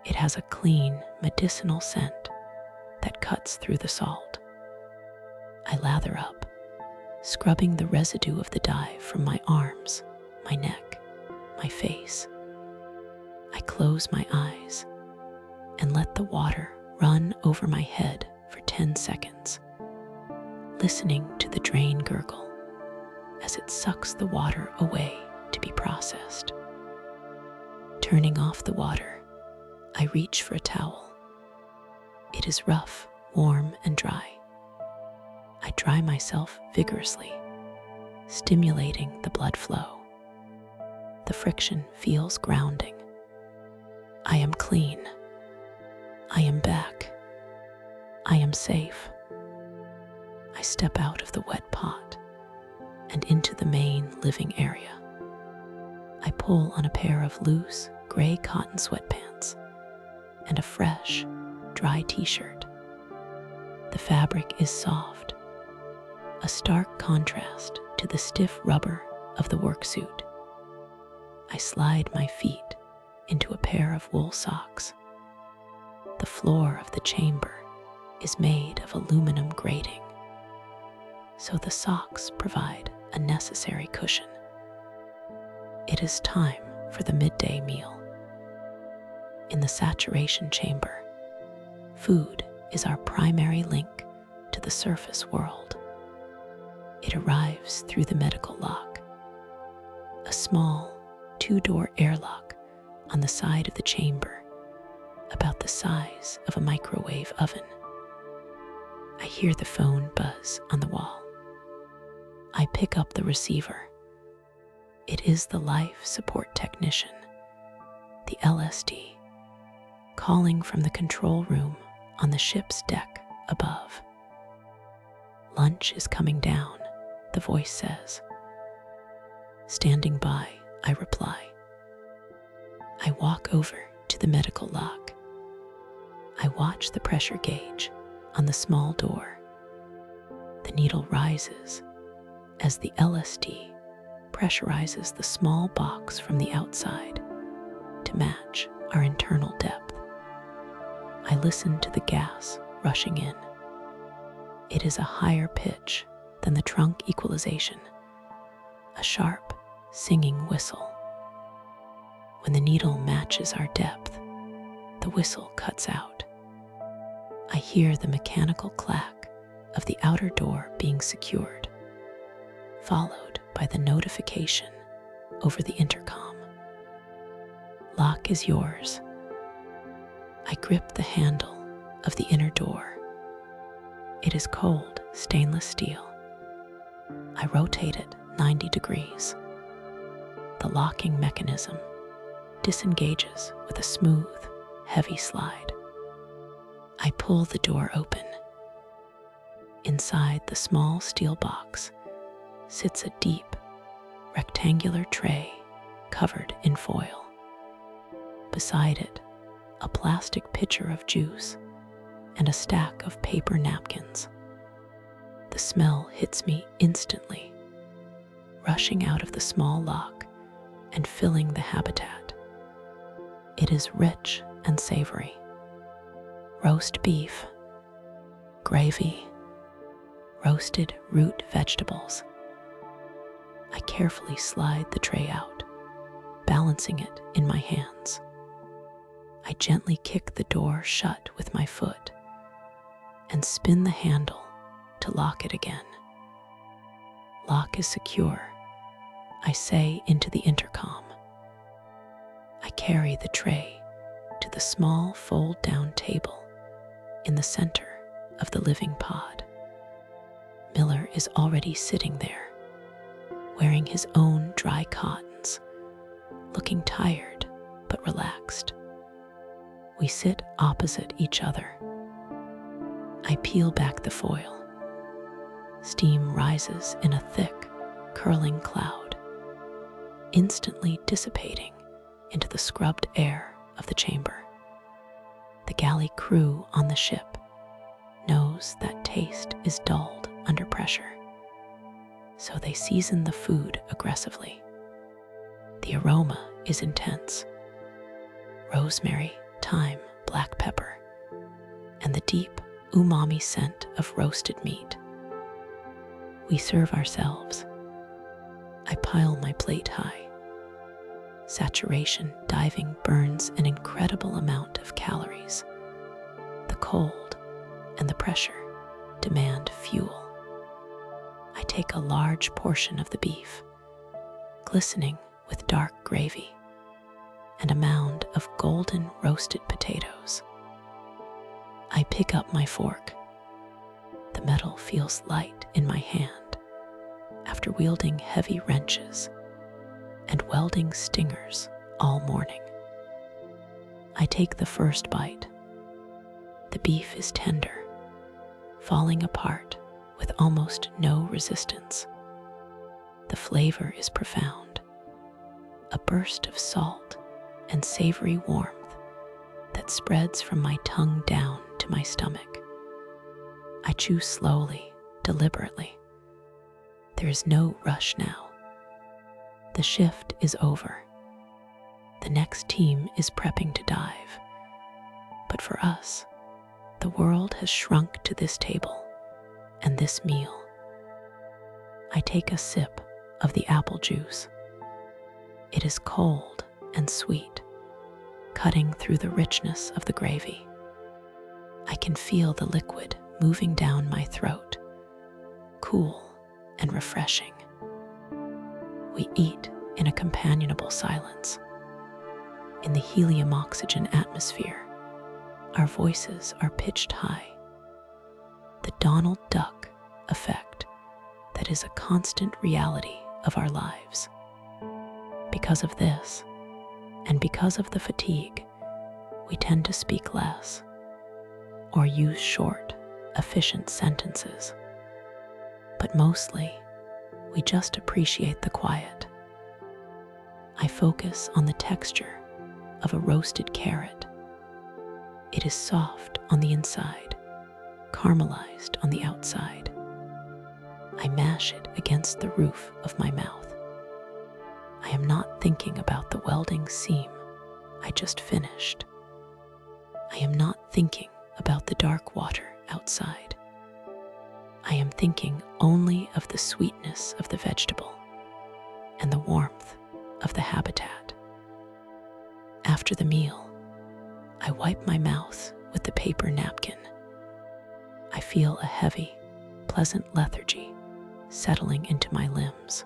It has a clean, medicinal scent that cuts through the salt. I lather up, scrubbing the residue of the dye from my arms, my neck, my face. I close my eyes and let the water run over my head for 10 seconds, listening to the drain gurgle as it sucks the water away to be processed. Turning off the water, I reach for a towel. It is rough, warm, and dry. I dry myself vigorously, stimulating the blood flow. The friction feels grounding. I am clean. I am back. I am safe. I step out of the wet pot and into the main living area. I pull on a pair of loose, gray cotton sweatpants and a fresh, dry t-shirt. The fabric is soft, a stark contrast to the stiff rubber of the work suit. I slide my feet into a pair of wool socks. The floor of the chamber is made of aluminum grating, so the socks provide a necessary cushion. It is time for the midday meal. In the saturation chamber, food is our primary link to the surface world. It arrives through the medical lock, a small 2-door airlock on the side of the chamber, about the size of a microwave oven. I hear the phone buzz on the wall. I pick up the receiver. It is the life support technician, the LSD, calling from the control room on the ship's deck above. Lunch is coming down, the voice says. Standing by, I reply. I walk over to the medical lock. I watch the pressure gauge on the small door. The needle rises as the LSD pressurizes the small box from the outside to match our internal depth. I listen to the gas rushing in. It is a higher pitch than the trunk equalization, a sharp, singing whistle. When the needle matches our depth, the whistle cuts out. I hear the mechanical clack of the outer door being secured, followed by the notification over the intercom. Lock is yours. I grip the handle of the inner door. It is cold stainless steel. I rotate it 90 degrees. The locking mechanism disengages with a smooth, heavy slide. I pull the door open. Inside the small steel box sits a deep, rectangular tray covered in foil. Beside it, a plastic pitcher of juice and a stack of paper napkins. The smell hits me instantly, rushing out of the small lock and filling the habitat. It is rich and savory. Roast beef, gravy, roasted root vegetables. I carefully slide the tray out, balancing it in my hands. I gently kick the door shut with my foot and spin the handle to lock it again. Lock is secure, I say into the intercom. I carry the tray to the small fold-down table in the center of the living pod. Miller is already sitting there, wearing his own dry cottons, looking tired but relaxed. We sit opposite each other. I peel back the foil. Steam rises in a thick, curling cloud, instantly dissipating into the scrubbed air of the chamber. The galley crew on the ship knows that taste is dulled under pressure, so they season the food aggressively. The aroma is intense. Rosemary, thyme, black pepper, and the deep umami scent of roasted meat. We serve ourselves. I pile my plate high. Saturation diving burns an incredible amount of calories. The cold and the pressure demand fuel. I take a large portion of the beef, glistening with dark gravy, and a mound of golden roasted potatoes. I pick up my fork. The metal feels light in my hand after wielding heavy wrenches and welding stingers all morning. I take the first bite. The beef is tender, falling apart with almost no resistance. The flavor is profound, a burst of salt and savory warmth that spreads from my tongue down to my stomach. I chew slowly, deliberately. There is no rush now. The shift is over. The next team is prepping to dive. But for us, the world has shrunk to this table and this meal. I take a sip of the apple juice. It is cold and sweet, cutting through the richness of the gravy. I can feel the liquid moving down my throat, cool and refreshing. We eat in a companionable silence. In the helium-oxygen atmosphere, our voices are pitched high. The Donald Duck effect that is a constant reality of our lives. Because of this, and because of the fatigue, we tend to speak less or use short, efficient sentences. But mostly, we just appreciate the quiet. I focus on the texture of a roasted carrot. It is soft on the inside, caramelized on the outside. I mash it against the roof of my mouth. I am not thinking about the welding seam I just finished. I am not thinking about the dark water outside. I am thinking only of the sweetness of the vegetable and the warmth of the habitat. After the meal, I wipe my mouth with the paper napkin. I feel a heavy, pleasant lethargy settling into my limbs.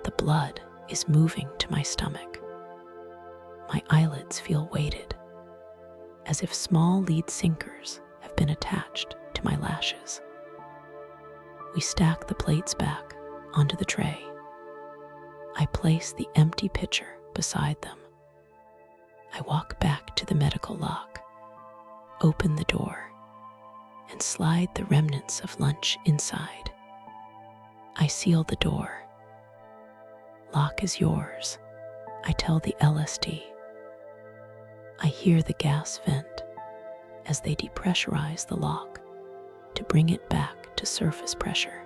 The blood is moving to my stomach. My eyelids feel weighted, as if small lead sinkers have been attached to my lashes. We stack the plates back onto the tray. I place the empty pitcher beside them. I walk back to the medical lock, open the door, and slide the remnants of lunch inside. I seal the door. Lock is yours, I tell the LSD. I hear the gas vent as they depressurize the lock to bring it back to surface pressure.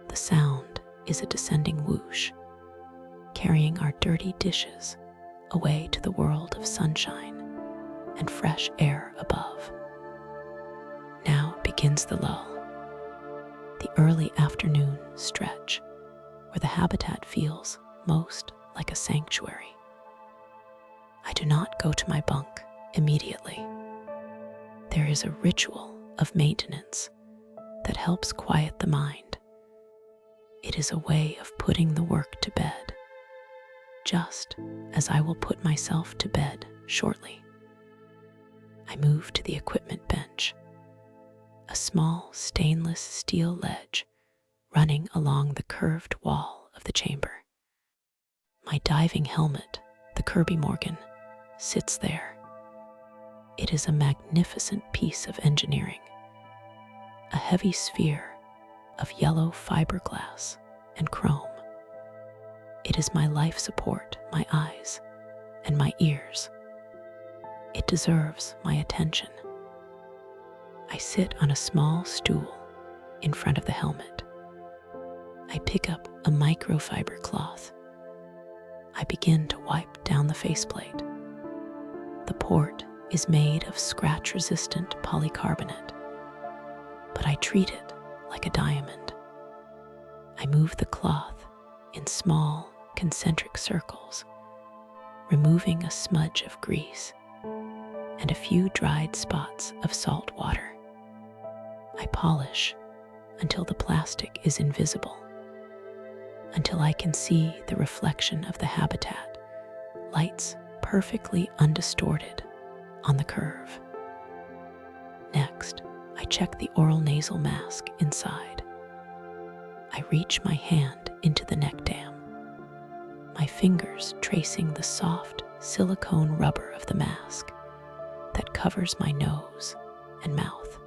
The sound is a descending whoosh, carrying our dirty dishes away to the world of sunshine and fresh air above. Now begins the lull, the early afternoon stretch, where the habitat feels most like a sanctuary. I do not go to my bunk immediately. There is a ritual of maintenance that helps quiet the mind. It is a way of putting the work to bed, just as I will put myself to bed shortly. I move to the equipment bench, a small stainless steel ledge running along the curved wall of the chamber. My diving helmet, the Kirby Morgan, sits there. It is a magnificent piece of engineering, a heavy sphere of yellow fiberglass and chrome. It is my life support, my eyes, and my ears. It deserves my attention. I sit on a small stool in front of the helmet. I pick up a microfiber cloth. I begin to wipe down the faceplate. The port is made of scratch-resistant polycarbonate, but I treat it like a diamond. I move the cloth in small, concentric circles, removing a smudge of grease and a few dried spots of salt water. I polish until the plastic is invisible, until I can see the reflection of the habitat, lights perfectly undistorted on the curve. Next, I check the oral nasal mask inside. I reach my hand into the neck dam, my fingers tracing the soft silicone rubber of the mask that covers my nose and mouth.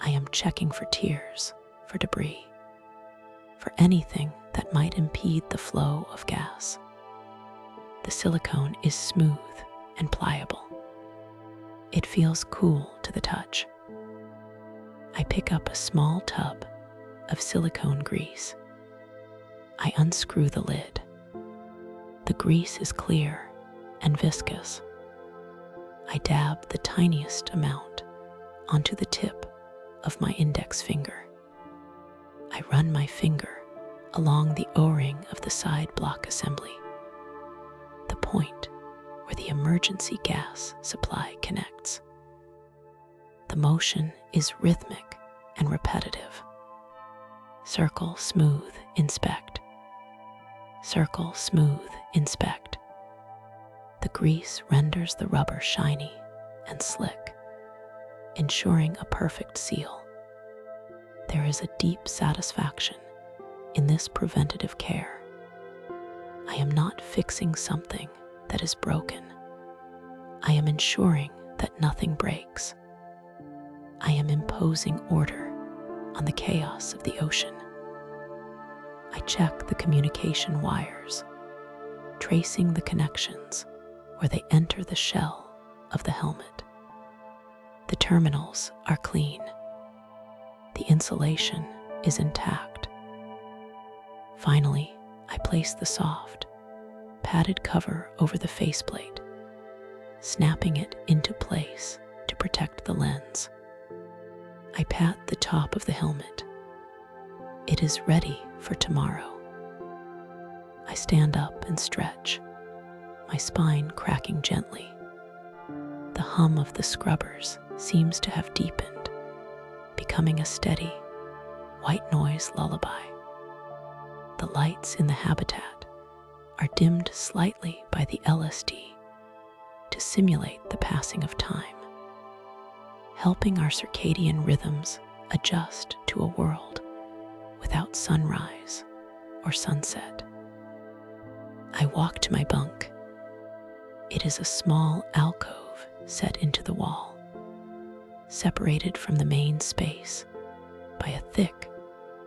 I am checking for tears, for debris, for anything that might impede the flow of gas. The silicone is smooth and pliable. It feels cool to the touch. I pick up a small tub of silicone grease. I unscrew the lid. The grease is clear and viscous. I dab the tiniest amount onto the tip of my index finger. I run my finger along the O-ring of the side block assembly, the point where the emergency gas supply connects. The motion is rhythmic and repetitive. Circle, smooth, inspect. Circle, smooth, inspect. The grease renders the rubber shiny and slick, ensuring a perfect seal. There is a deep satisfaction in this preventative care. I am not fixing something that is broken. I am ensuring that nothing breaks. I am imposing order on the chaos of the ocean. I check the communication wires, tracing the connections where they enter the shell of the helmet. The terminals are clean. The insulation is intact. Finally, I place the soft, padded cover over the faceplate, snapping it into place to protect the lens. I pat the top of the helmet. It is ready for tomorrow. I stand up and stretch, my spine cracking gently. The hum of the scrubbers seems to have deepened, becoming a steady, white noise lullaby. The lights in the habitat are dimmed slightly by the LSD to simulate the passing of time, helping our circadian rhythms adjust to a world without sunrise or sunset. I walk to my bunk. It is a small alcove set into the wall, separated from the main space by a thick,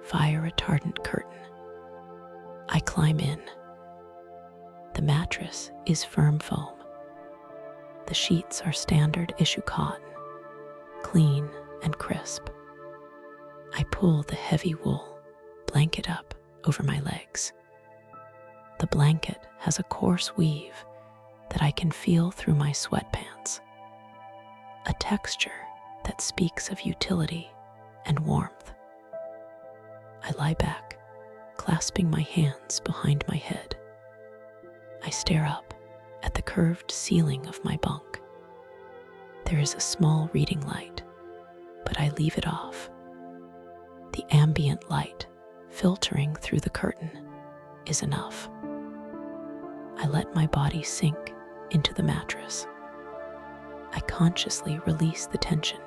fire-retardant curtain. I climb in. The mattress is firm foam. The sheets are standard issue cotton, clean and crisp. I pull the heavy wool blanket up over my legs. The blanket has a coarse weave that I can feel through my sweatpants, a texture that speaks of utility and warmth. I lie back, clasping my hands behind my head. I stare up at the curved ceiling of my bunk. There is a small reading light, but I leave it off. The ambient light filtering through the curtain is enough. I let my body sink into the mattress. I consciously release the tension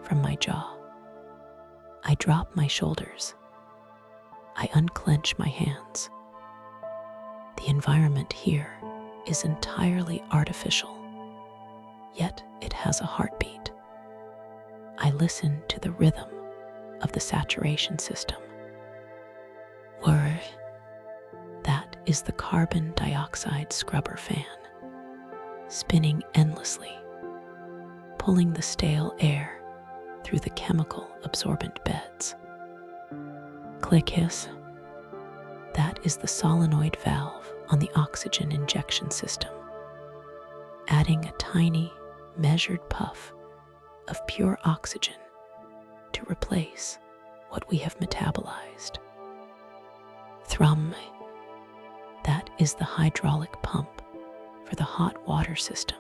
from my jaw. I drop my shoulders. I unclench my hands. The environment here is entirely artificial, yet it has a heartbeat. I listen to the rhythm of the saturation system. Whir. That is the carbon dioxide scrubber fan, spinning endlessly, pulling the stale air through the chemical absorbent beds. Click hiss. That is the solenoid valve on the oxygen injection system, adding a tiny, measured puff of pure oxygen to replace what we have metabolized. Thrum. That is the hydraulic pump for the hot water system,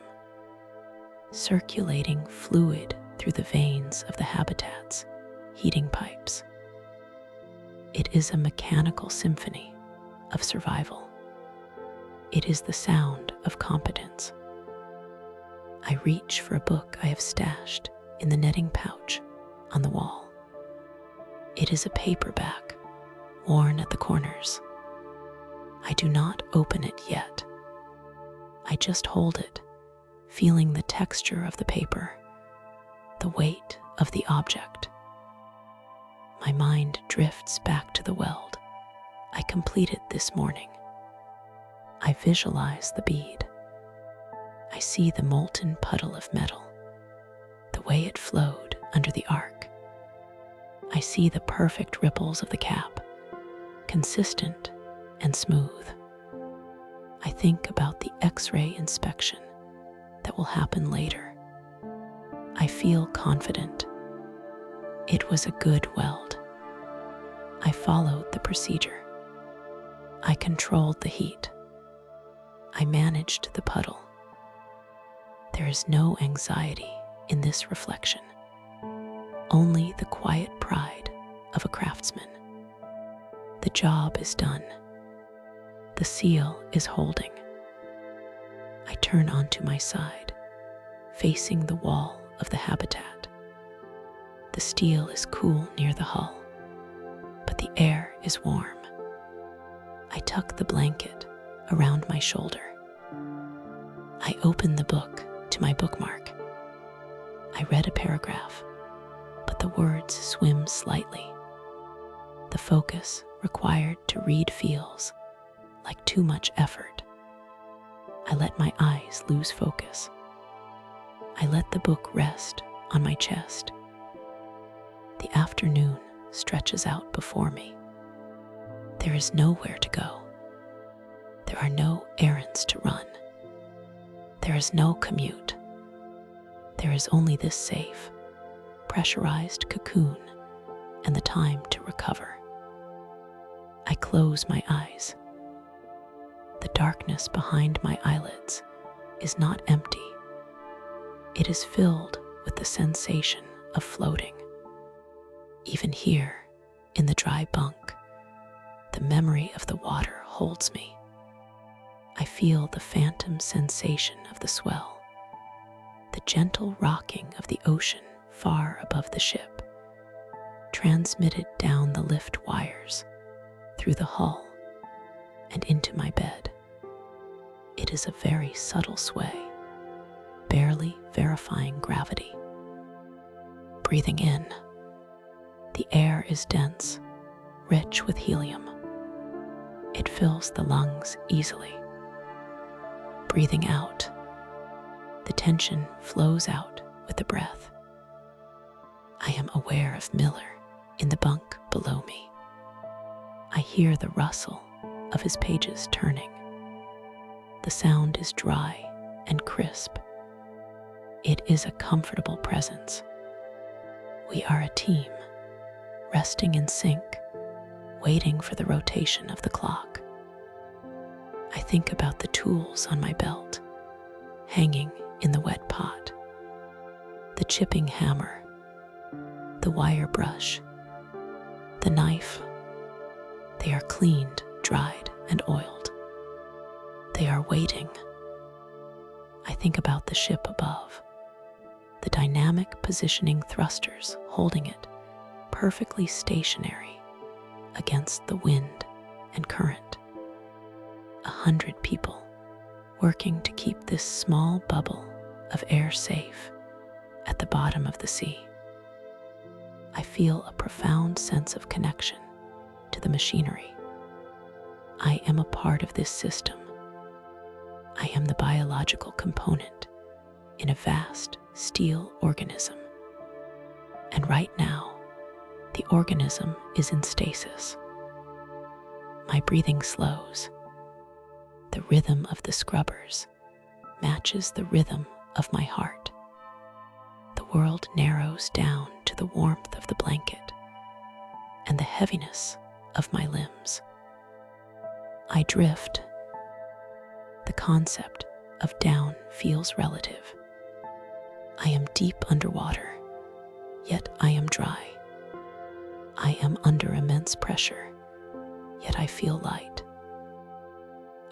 circulating fluid through the veins of the habitat's heating pipes. It is a mechanical symphony of survival. It is the sound of competence. I reach for a book I have stashed in the netting pouch on the wall. It is a paperback, worn at the corners. I do not open it yet. I just hold it, feeling the texture of the paper, the weight of the object. My mind drifts back to the weld I completed this morning. I visualize the bead. I see the molten puddle of metal, the way it flowed under the arc. I see the perfect ripples of the cap, consistent and smooth. I think about the X-ray inspection that will happen later. I feel confident. It was a good weld. I followed the procedure. I controlled the heat. I managed the puddle. There is no anxiety in this reflection, only the quiet pride of a craftsman. The job is done. The seal is holding. I turn onto my side, facing the wall of the habitat. The steel is cool near the hull, but the air is warm. I tuck the blanket around my shoulder. I open the book to my bookmark. I read a paragraph, but the words swim slightly. The focus required to read feels like too much effort. I let my eyes lose focus. I let the book rest on my chest. The afternoon stretches out before me. There is nowhere to go. There are no errands to run. There is no commute. There is only this safe, pressurized cocoon and the time to recover. I close my eyes. The darkness behind my eyelids is not empty. It is filled with the sensation of floating. Even here, in the dry bunk, the memory of the water holds me. I feel the phantom sensation of the swell, the gentle rocking of the ocean far above the ship, transmitted down the lift wires, through the hull, and into my bed. It is a very subtle sway, barely verifying gravity. Breathing in, the air is dense, rich with helium. It fills the lungs easily. Breathing out, the tension flows out with the breath. I am aware of Miller in the bunk below me. I hear the rustle of his pages turning. The sound is dry and crisp. It is a comfortable presence. We are a team, resting in sync, waiting for the rotation of the clock. I think about the tools on my belt, hanging in the wet pot. The chipping hammer, the wire brush, the knife. They are cleaned, dried, and oiled. They are waiting. I think about the ship above, the dynamic positioning thrusters holding it perfectly stationary against the wind and current. 100 people working to keep this small bubble of air safe at the bottom of the sea. I feel a profound sense of connection to the machinery. I am a part of this system. I am the biological component in a vast steel organism. And right now, the organism is in stasis. My breathing slows. The rhythm of the scrubbers matches the rhythm of my heart. The world narrows down to the warmth of the blanket and the heaviness of my limbs. I drift. The concept of down feels relative. I am deep underwater, yet I am dry. I am under immense pressure, yet I feel light.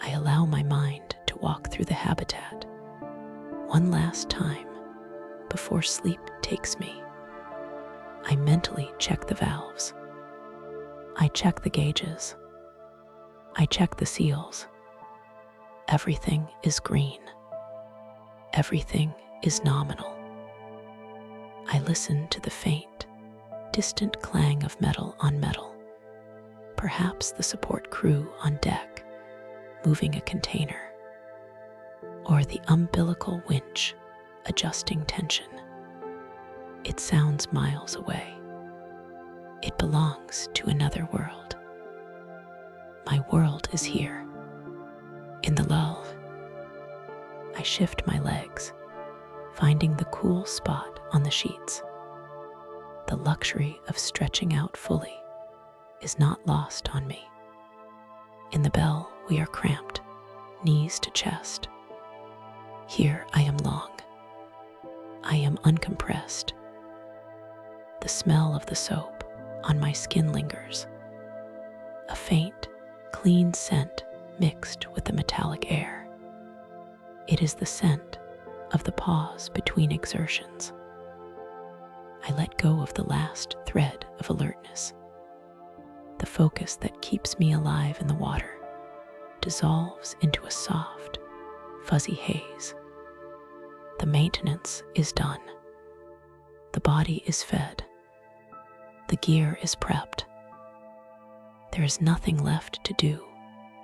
I allow my mind to walk through the habitat one last time before sleep takes me. I mentally check the valves. I check the gauges. I check the seals. Everything is green. Everything is nominal. I listen to the faint, distant clang of metal on metal. Perhaps the support crew on deck moving a container, or the umbilical winch adjusting tension. It sounds miles away. It belongs to another world. My world is here. In the lull, I shift my legs, finding the cool spot on the sheets. The luxury of stretching out fully is not lost on me. In the bell, we are cramped, knees to chest. Here I am long. I am uncompressed. The smell of the soap on my skin lingers. A faint, clean scent mixed with the metallic air. It is the scent of the pause between exertions. I let go of the last thread of alertness. The focus that keeps me alive in the water dissolves into a soft, fuzzy haze. The maintenance is done. The body is fed. The gear is prepped. There is nothing left to do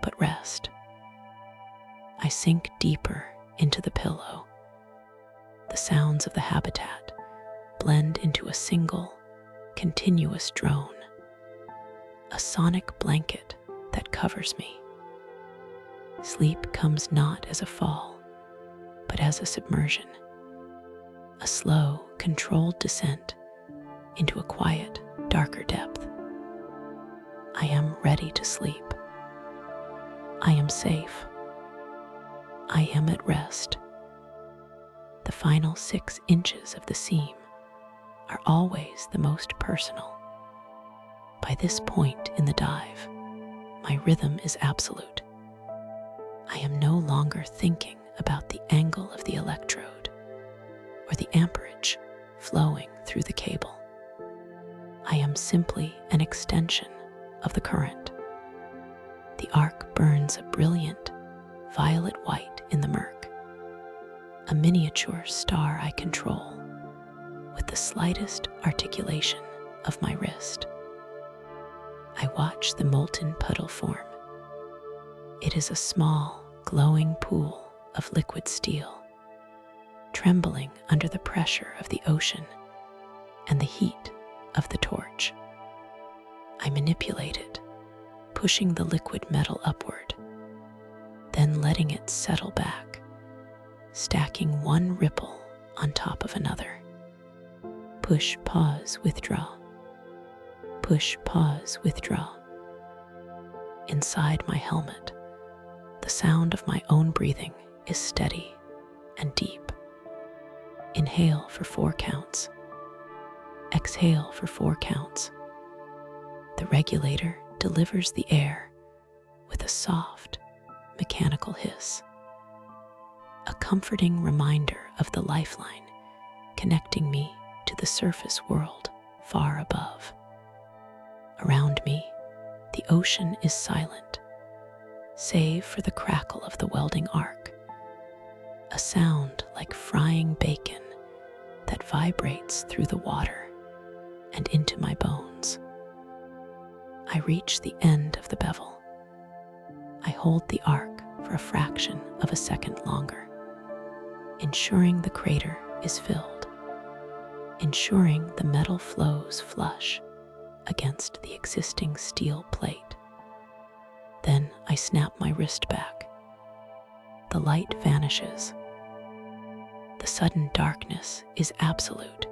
but rest. I sink deeper into the pillow. The sounds of the habitat blend into a single, continuous drone, a sonic blanket that covers me. Sleep comes not as a fall, but as a submersion, a slow, controlled descent into a quiet, darker depth. I am ready to sleep. I am safe. I am at rest. The final 6 inches of the seam are always the most personal. By this point in the dive, my rhythm is absolute. I am no longer thinking about the angle of the electrode or the amperage flowing through the cable. I am simply an extension of the current. The arc burns a brilliant violet white in the murk, a miniature star I control with the slightest articulation of my wrist. I watch the molten puddle form. It is a small, glowing pool of liquid steel, trembling under the pressure of the ocean and the heat of the torch. I manipulate it, pushing the liquid metal upward, then letting it settle back, stacking one ripple on top of another. Push, pause, withdraw. Push, pause, withdraw. Inside my helmet, the The sound of my own breathing is steady and deep. Inhale for 4 counts. Exhale for 4 counts. The regulator delivers the air with a soft, mechanical hiss. A comforting reminder of the lifeline connecting me to the surface world far above. Around me, the ocean is silent, save for the crackle of the welding arc, a sound like frying bacon that vibrates through the water and into my bones. I reach the end of the bevel. I hold the arc for a fraction of a second longer, ensuring the crater is filled, ensuring the metal flows flush against the existing steel plate. Then I snap my wrist back. The light vanishes. The sudden darkness is absolute,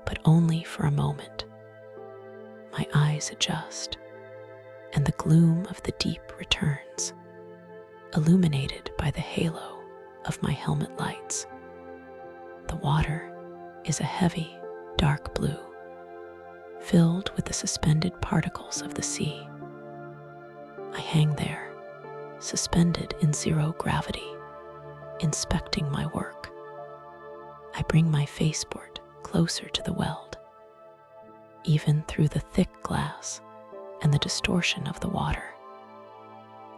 but only for a moment. My eyes adjust, and the gloom of the deep returns, illuminated by the halo of my helmet lights. The water is a heavy, dark blue, filled with the suspended particles of the sea. I hang there, suspended in zero gravity, inspecting my work. I bring my faceport closer to the weld. Even through the thick glass and the distortion of the water,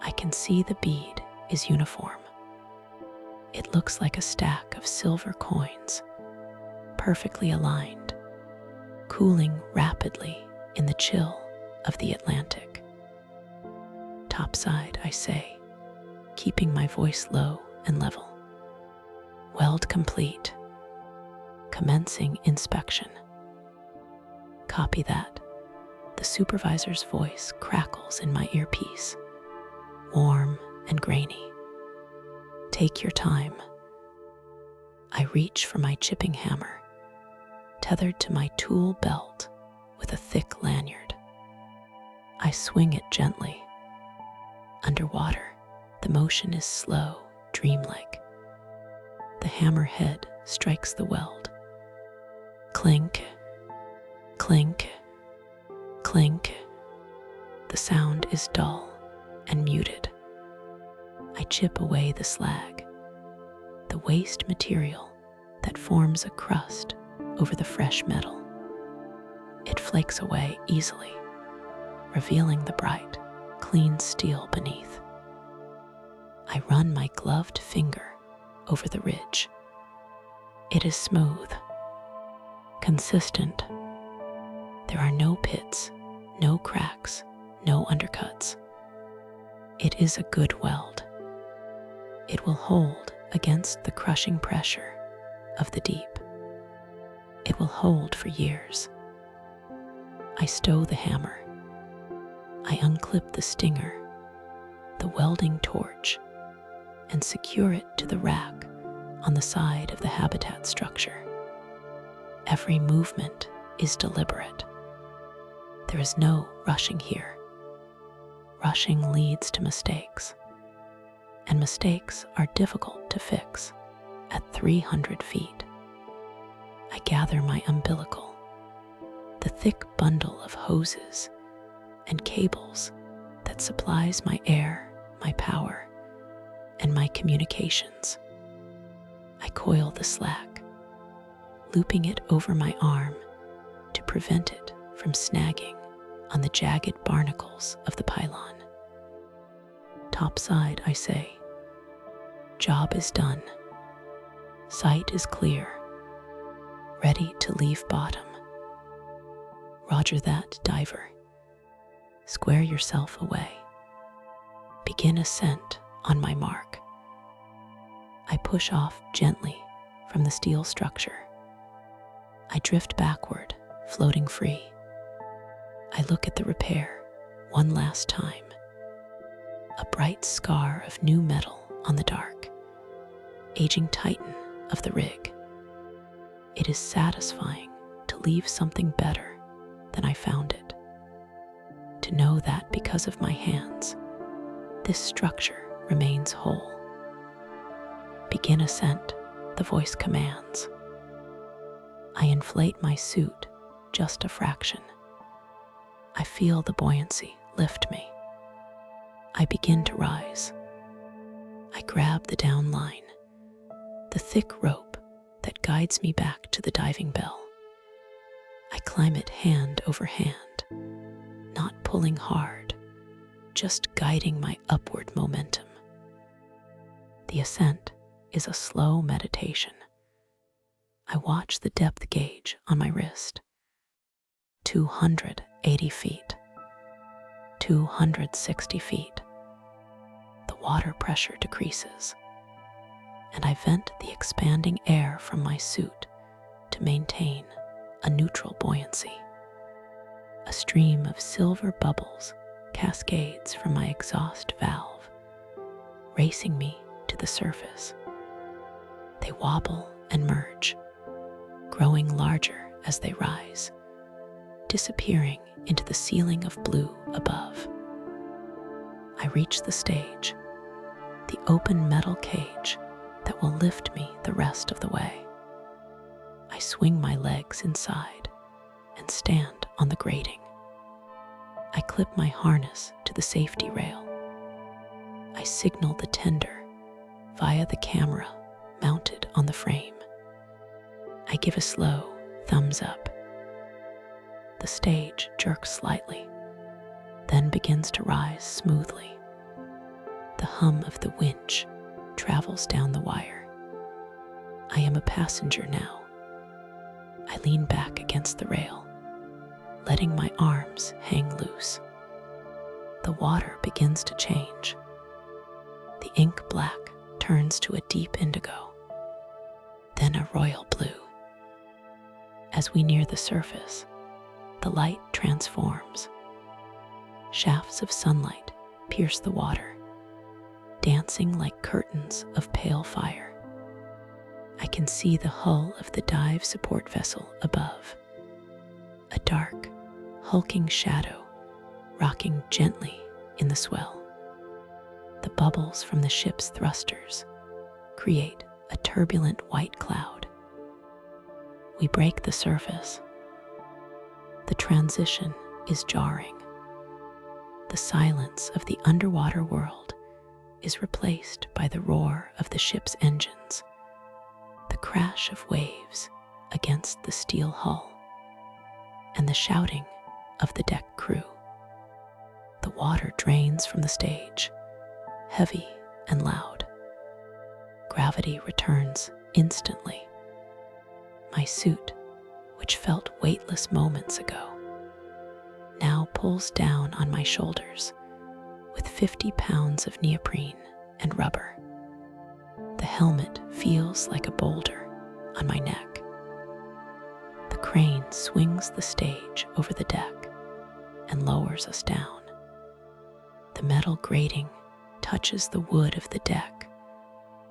I can see the bead is uniform. It looks like a stack of silver coins, perfectly aligned, cooling rapidly in the chill of the Atlantic. Topside, I say, keeping my voice low and level. Weld complete. Commencing inspection. Copy that. The supervisor's voice crackles in my earpiece, warm and grainy. Take your time. I reach for my chipping hammer, tethered to my tool belt with a thick lanyard. I swing it gently. Underwater, the motion is slow, dreamlike. The hammer head strikes the weld. Clink, clink, clink. The sound is dull and muted. I chip away the slag, the waste material that forms a crust over the fresh metal. It flakes away easily, revealing the bright, clean steel beneath. I run my gloved finger over the ridge. It is smooth, consistent. There are no pits, no cracks, no undercuts. It is a good weld. It will hold against the crushing pressure of the deep. It will hold for years. I stow the hammer. I unclip the stinger, the welding torch, and secure it to the rack on the side of the habitat structure. Every movement is deliberate. There is no rushing here. Rushing leads to mistakes, and mistakes are difficult to fix at 300 feet. I gather my umbilical, the thick bundle of hoses and cables that supplies my air, my power, and my communications. I coil the slack, looping it over my arm to prevent it from snagging on the jagged barnacles of the pylon. Topside, I say. Job is done. Sight is clear. Ready to leave bottom. Roger that, diver. Square yourself away. Begin ascent on my mark. I push off gently from the steel structure. I drift backward, floating free. I look at the repair one last time. A bright scar of new metal on the dark, aging titan of the rig. It is satisfying to leave something better than I found it. To know that because of my hands, this structure remains whole. Begin ascent, the voice commands. I inflate my suit just a fraction. I feel the buoyancy lift me. I begin to rise. I grab the down line, the thick rope that guides me back to the diving bell. I climb it hand over hand, not pulling hard, just guiding my upward momentum. The ascent is a slow meditation. I watch the depth gauge on my wrist. 280 feet, 260 feet. The water pressure decreases, and I vent the expanding air from my suit to maintain a neutral buoyancy. A stream of silver bubbles cascades from my exhaust valve, racing me to the surface. They wobble and merge, growing larger as they rise, disappearing into the ceiling of blue above. I reach the stage, the open metal cage that will lift me the rest of the way. I swing my legs inside and stand on the grating. I clip my harness to the safety rail. I signal the tender via the camera mounted on the frame. I give a slow thumbs up. The stage jerks slightly, then begins to rise smoothly. The hum of the winch travels down the wire. I am a passenger now. I lean back against the rail, letting my arms hang loose. The water begins to change. The ink black turns to a deep indigo, then a royal blue. As we near the surface, the light transforms. Shafts of sunlight pierce the water, dancing like curtains of pale fire. I can see the hull of the dive support vessel above, a dark, hulking shadow rocking gently in the swell. The bubbles from the ship's thrusters create a turbulent white cloud. We break the surface. The transition is jarring. The silence of the underwater world is replaced by the roar of the ship's engines, the crash of waves against the steel hull, and the shouting of the deck crew. The water drains from the stage, heavy and loud. Gravity returns instantly. My suit, which felt weightless moments ago, now pulls down on my shoulders with 50 pounds of neoprene and rubber. The helmet feels like a boulder on my neck. The crane swings the stage over the deck and lowers us down. The metal grating touches the wood of the deck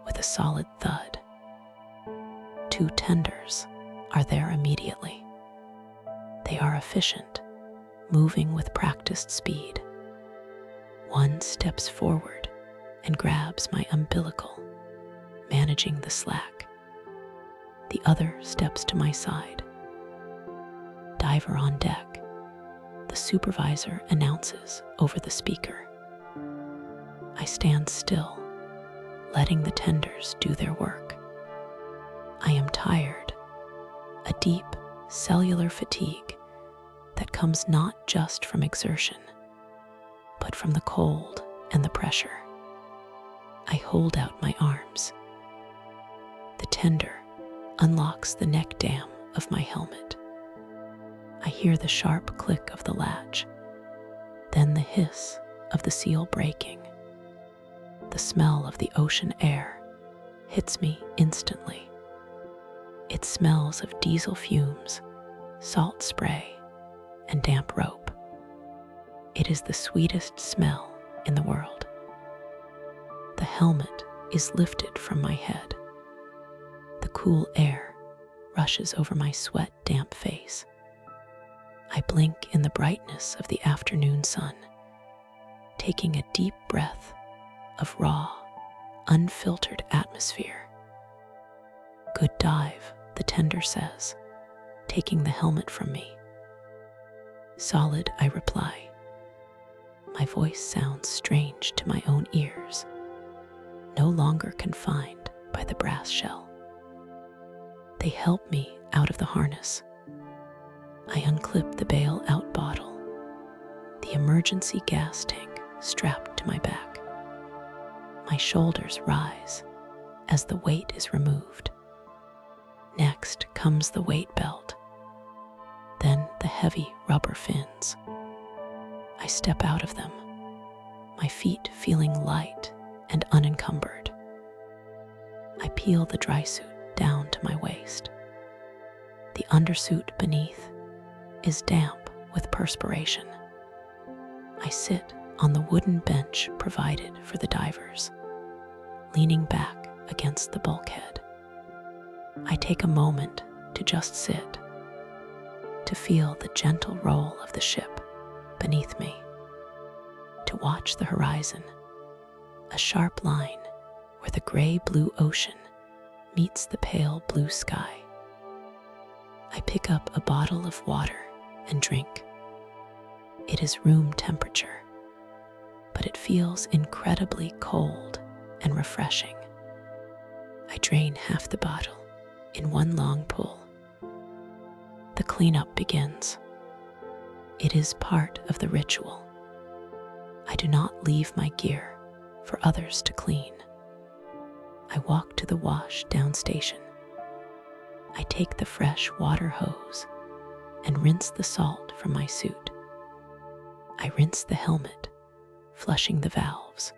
with a solid thud. 2 tenders are there immediately. They are efficient, moving with practiced speed. One steps forward and grabs my umbilical, managing the slack. The other steps to my side. Diver on deck, the supervisor announces over the speaker. I stand still, letting the tenders do their work. I am tired, a deep cellular fatigue that comes not just from exertion, but from the cold and the pressure. I hold out my arms. The tender unlocks the neck dam of my helmet. I hear the sharp click of the latch, then the hiss of the seal breaking. The smell of the ocean air hits me instantly. It smells of diesel fumes, salt spray, and damp rope. It is the sweetest smell in the world. The helmet is lifted from my head. The cool air rushes over my sweat-damp face. I blink in the brightness of the afternoon sun, taking a deep breath of raw, unfiltered atmosphere. "Good dive," the tender says, taking the helmet from me. "Solid," I reply. My voice sounds strange to my own ears, no longer confined by the brass shell. They help me out of the harness. I unclip the bail-out bottle, the emergency gas tank strapped to my back. My shoulders rise as the weight is removed. Next comes the weight belt, then the heavy rubber fins. I step out of them, my feet feeling light and unencumbered. I peel the dry suit down to my waist. The undersuit beneath is damp with perspiration. I sit on the wooden bench provided for the divers, leaning back against the bulkhead. I take a moment to just sit, to feel the gentle roll of the ship beneath me, to watch the horizon, a sharp line where the gray-blue ocean meets the pale blue sky. I pick up a bottle of water and drink. It is room temperature, but it feels incredibly cold and refreshing. I drain half the bottle in one long pull. The cleanup begins. It is part of the ritual. I do not leave my gear for others to clean. I walk to the wash down station. I take the fresh water hose and rinse the salt from my suit. I rinse the helmet, flushing the valves,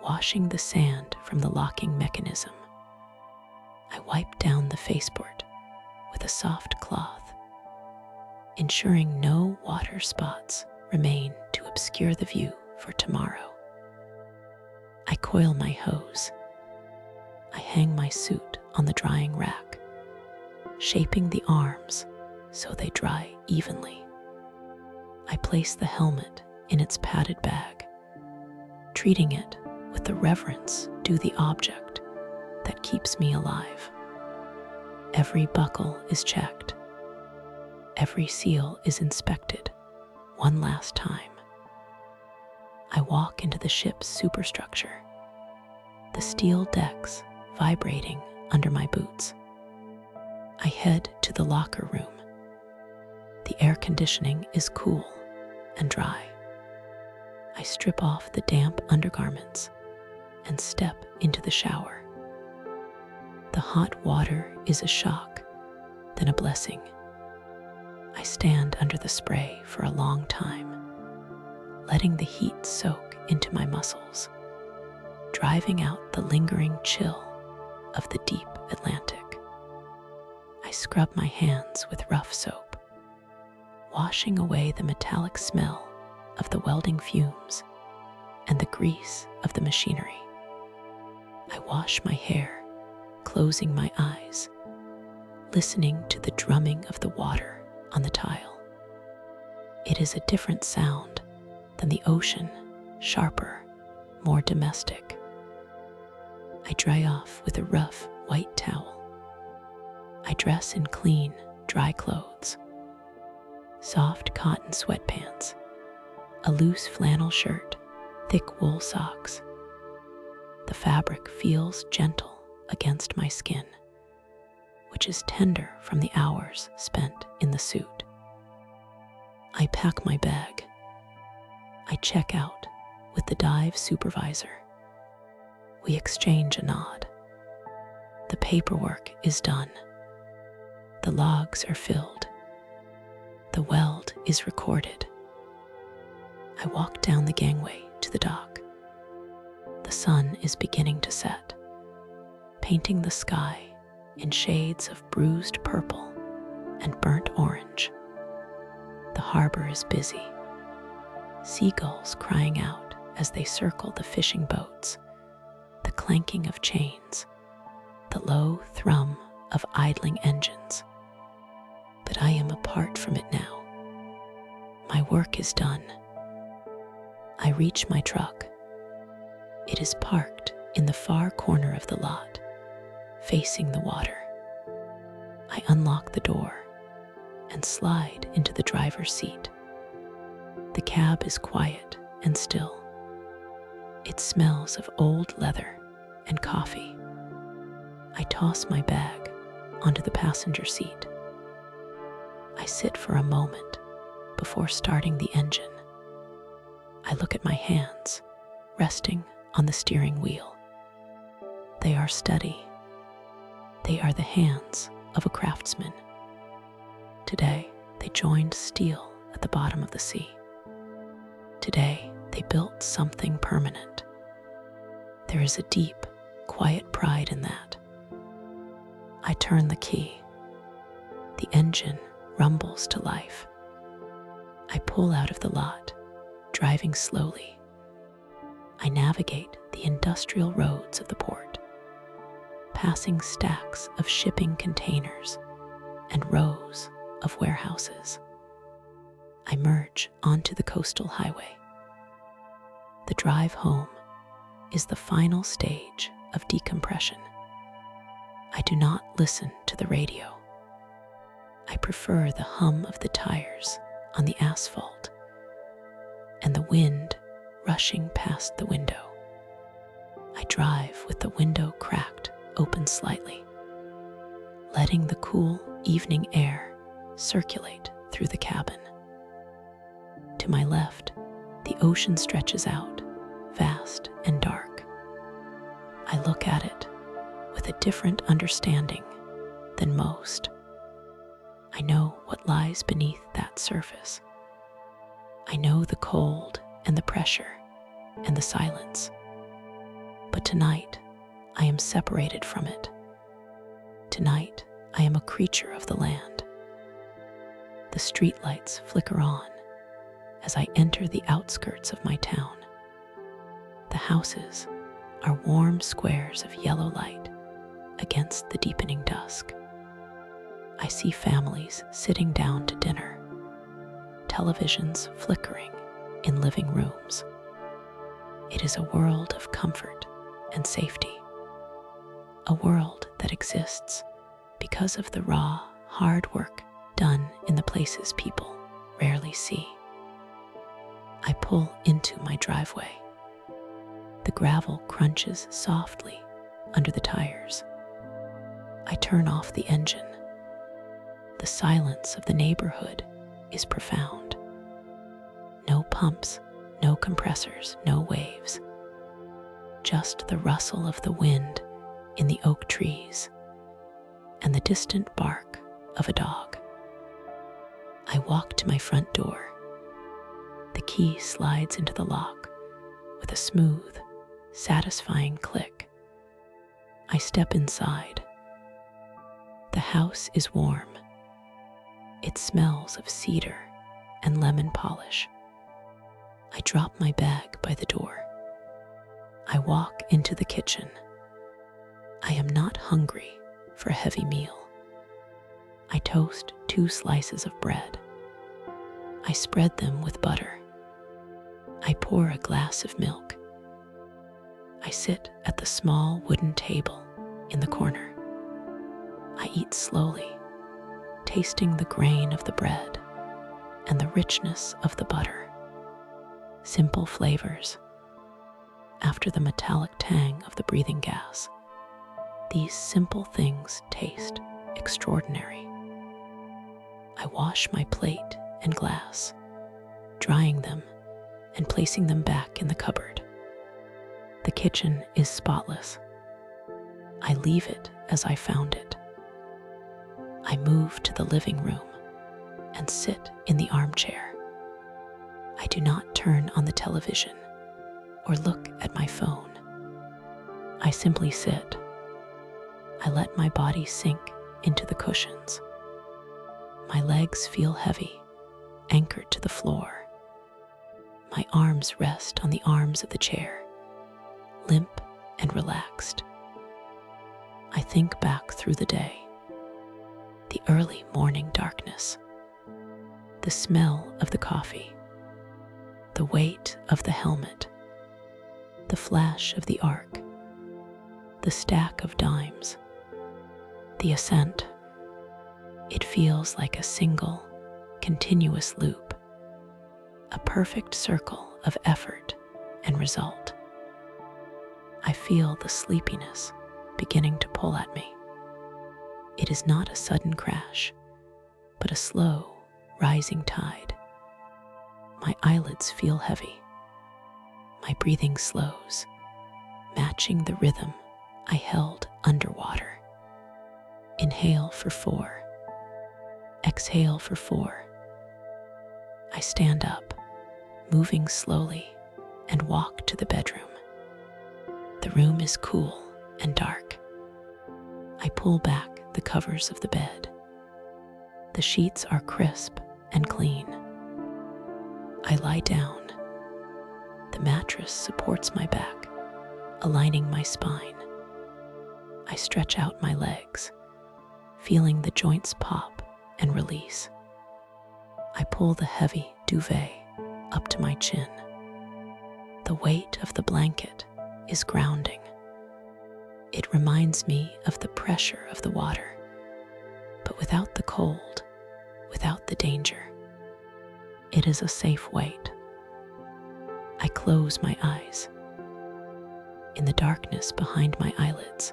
washing the sand from the locking mechanism. I wipe down the faceport with a soft cloth, ensuring no water spots remain to obscure the view for tomorrow. I coil my hose. I hang my suit on the drying rack, shaping the arms so they dry evenly. I place the helmet in its padded bag, treating it with the reverence due the object that keeps me alive. Every buckle is checked. Every seal is inspected one last time. I walk into the ship's superstructure, the steel decks vibrating under my boots. I head to the locker room. The air conditioning is cool and dry. I strip off the damp undergarments and step into the shower. The hot water is a shock, then a blessing. I stand under the spray for a long time, letting the heat soak into my muscles, driving out the lingering chill of the deep Atlantic. I scrub my hands with rough soap, washing away the metallic smell of the welding fumes and the grease of the machinery. I wash my hair, closing my eyes, listening to the drumming of the water on the tile. It is a different sound than the ocean, sharper, more domestic. I dry off with a rough white towel. I dress in clean, dry clothes, soft cotton sweatpants, a loose flannel shirt, thick wool socks. The fabric feels gentle against my skin, which is tender from the hours spent in the suit. I pack my bag. I check out with the dive supervisor. We exchange a nod. The paperwork is done. The logs are filled. The weld is recorded. I walk down the gangway to the dock. The sun is beginning to set, painting the sky in shades of bruised purple and burnt orange. The harbor is busy, seagulls crying out as they circle the fishing boats, the clanking of chains, the low thrum of idling engines. But I am apart from it now. My work is done. I reach my truck. It is parked in the far corner of the lot, facing the water. I unlock the door and slide into the driver's seat. The cab is quiet and still. It smells of old leather and coffee. I toss my bag onto the passenger seat. I sit for a moment before starting the engine. I look at my hands resting on the steering wheel. They are steady. They are the hands of a craftsman. Today, they joined steel at the bottom of the sea. Today, they built something permanent. There is a deep, quiet pride in that. I turn the key. The engine rumbles to life. I pull out of the lot, driving slowly. I navigate the industrial roads of the port, passing stacks of shipping containers and rows of warehouses. I merge onto the coastal highway. The drive home is the final stage of decompression. I do not listen to the radio. I prefer the hum of the tires on the asphalt and the wind rushing past the window. I drive with the window cracked open slightly, letting the cool evening air circulate through the cabin. To my left, the ocean stretches out, vast and dark. I look at it with a different understanding than most. I know what lies beneath that surface. I know the cold and the pressure and the silence. But tonight, I am separated from it. Tonight, I am a creature of the land. The streetlights flicker on as I enter the outskirts of my town. The houses are warm squares of yellow light against the deepening dusk. I see families sitting down to dinner, televisions flickering in living rooms. It is a world of comfort and safety, a world that exists because of the raw, hard work done in the places people rarely see. I pull into my driveway. The gravel crunches softly under the tires. I turn off the engine. The silence of the neighborhood is profound. No pumps, no compressors, no waves. Just the rustle of the wind in the oak trees and the distant bark of a dog. I walk to my front door. The key slides into the lock with a smooth, satisfying click. I step inside. The house is warm. It smells of cedar and lemon polish. I drop my bag by the door. I walk into the kitchen. I am not hungry for a heavy meal. I toast 2 slices of bread. I spread them with butter. I pour a glass of milk. I sit at the small wooden table in the corner. I eat slowly, tasting the grain of the bread and the richness of the butter. Simple flavors. After the metallic tang of the breathing gas, these simple things taste extraordinary. I wash my plate and glass, drying them and placing them back in the cupboard. The kitchen is spotless. I leave it as I found it. I move to the living room and sit in the armchair. I do not turn on the television or look at my phone. I simply sit. I let my body sink into the cushions. My legs feel heavy, anchored to the floor. My arms rest on the arms of the chair, limp and relaxed. I think back through the day. The early morning darkness, the smell of the coffee, the weight of the helmet, the flash of the arc, the stack of dimes, the ascent. It feels like a single, continuous loop, a perfect circle of effort and result. I feel the sleepiness beginning to pull at me. It is not a sudden crash, but a slow, rising tide. My eyelids feel heavy. My breathing slows, matching the rhythm I held underwater. Inhale for 4. Exhale for 4. I stand up, moving slowly, and walk to the bedroom. The room is cool and dark. I pull back the covers of the bed. The sheets are crisp and clean. I lie down. The mattress supports my back, aligning my spine. I stretch out my legs, feeling the joints pop and release. I pull the heavy duvet up to my chin. The weight of the blanket is grounding. It reminds me of the pressure of the water, but without the cold, without the danger. It is a safe weight. I close my eyes. In the darkness behind my eyelids,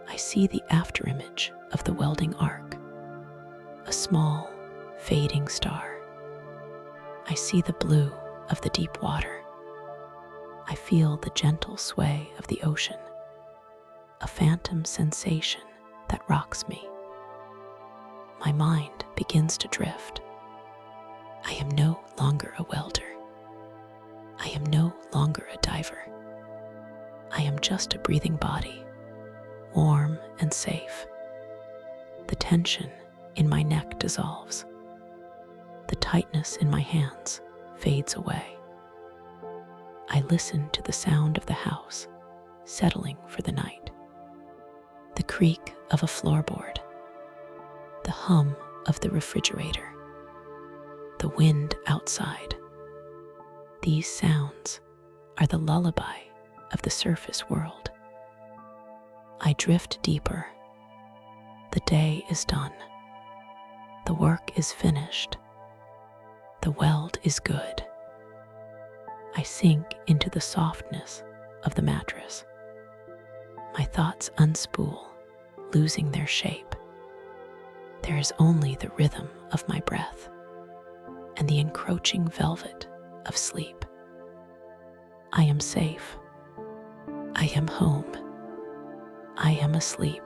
I see the afterimage of the welding arc, a small, fading star. I see the blue of the deep water. I feel the gentle sway of the ocean, a phantom sensation that rocks me. My mind begins to drift. I am no longer a welder. I am no longer a diver. I am just a breathing body, warm and safe. The tension in my neck dissolves. The tightness in my hands fades away. I listen to the sound of the house settling for the night. The creak of a floorboard, the hum of the refrigerator, the wind outside. These sounds are the lullaby of the surface world. I drift deeper. The day is done. The work is finished. The weld is good. I sink into the softness of the mattress. My thoughts unspool, losing their shape. There is only the rhythm of my breath and the encroaching velvet of sleep. I am safe. I am home. I am asleep.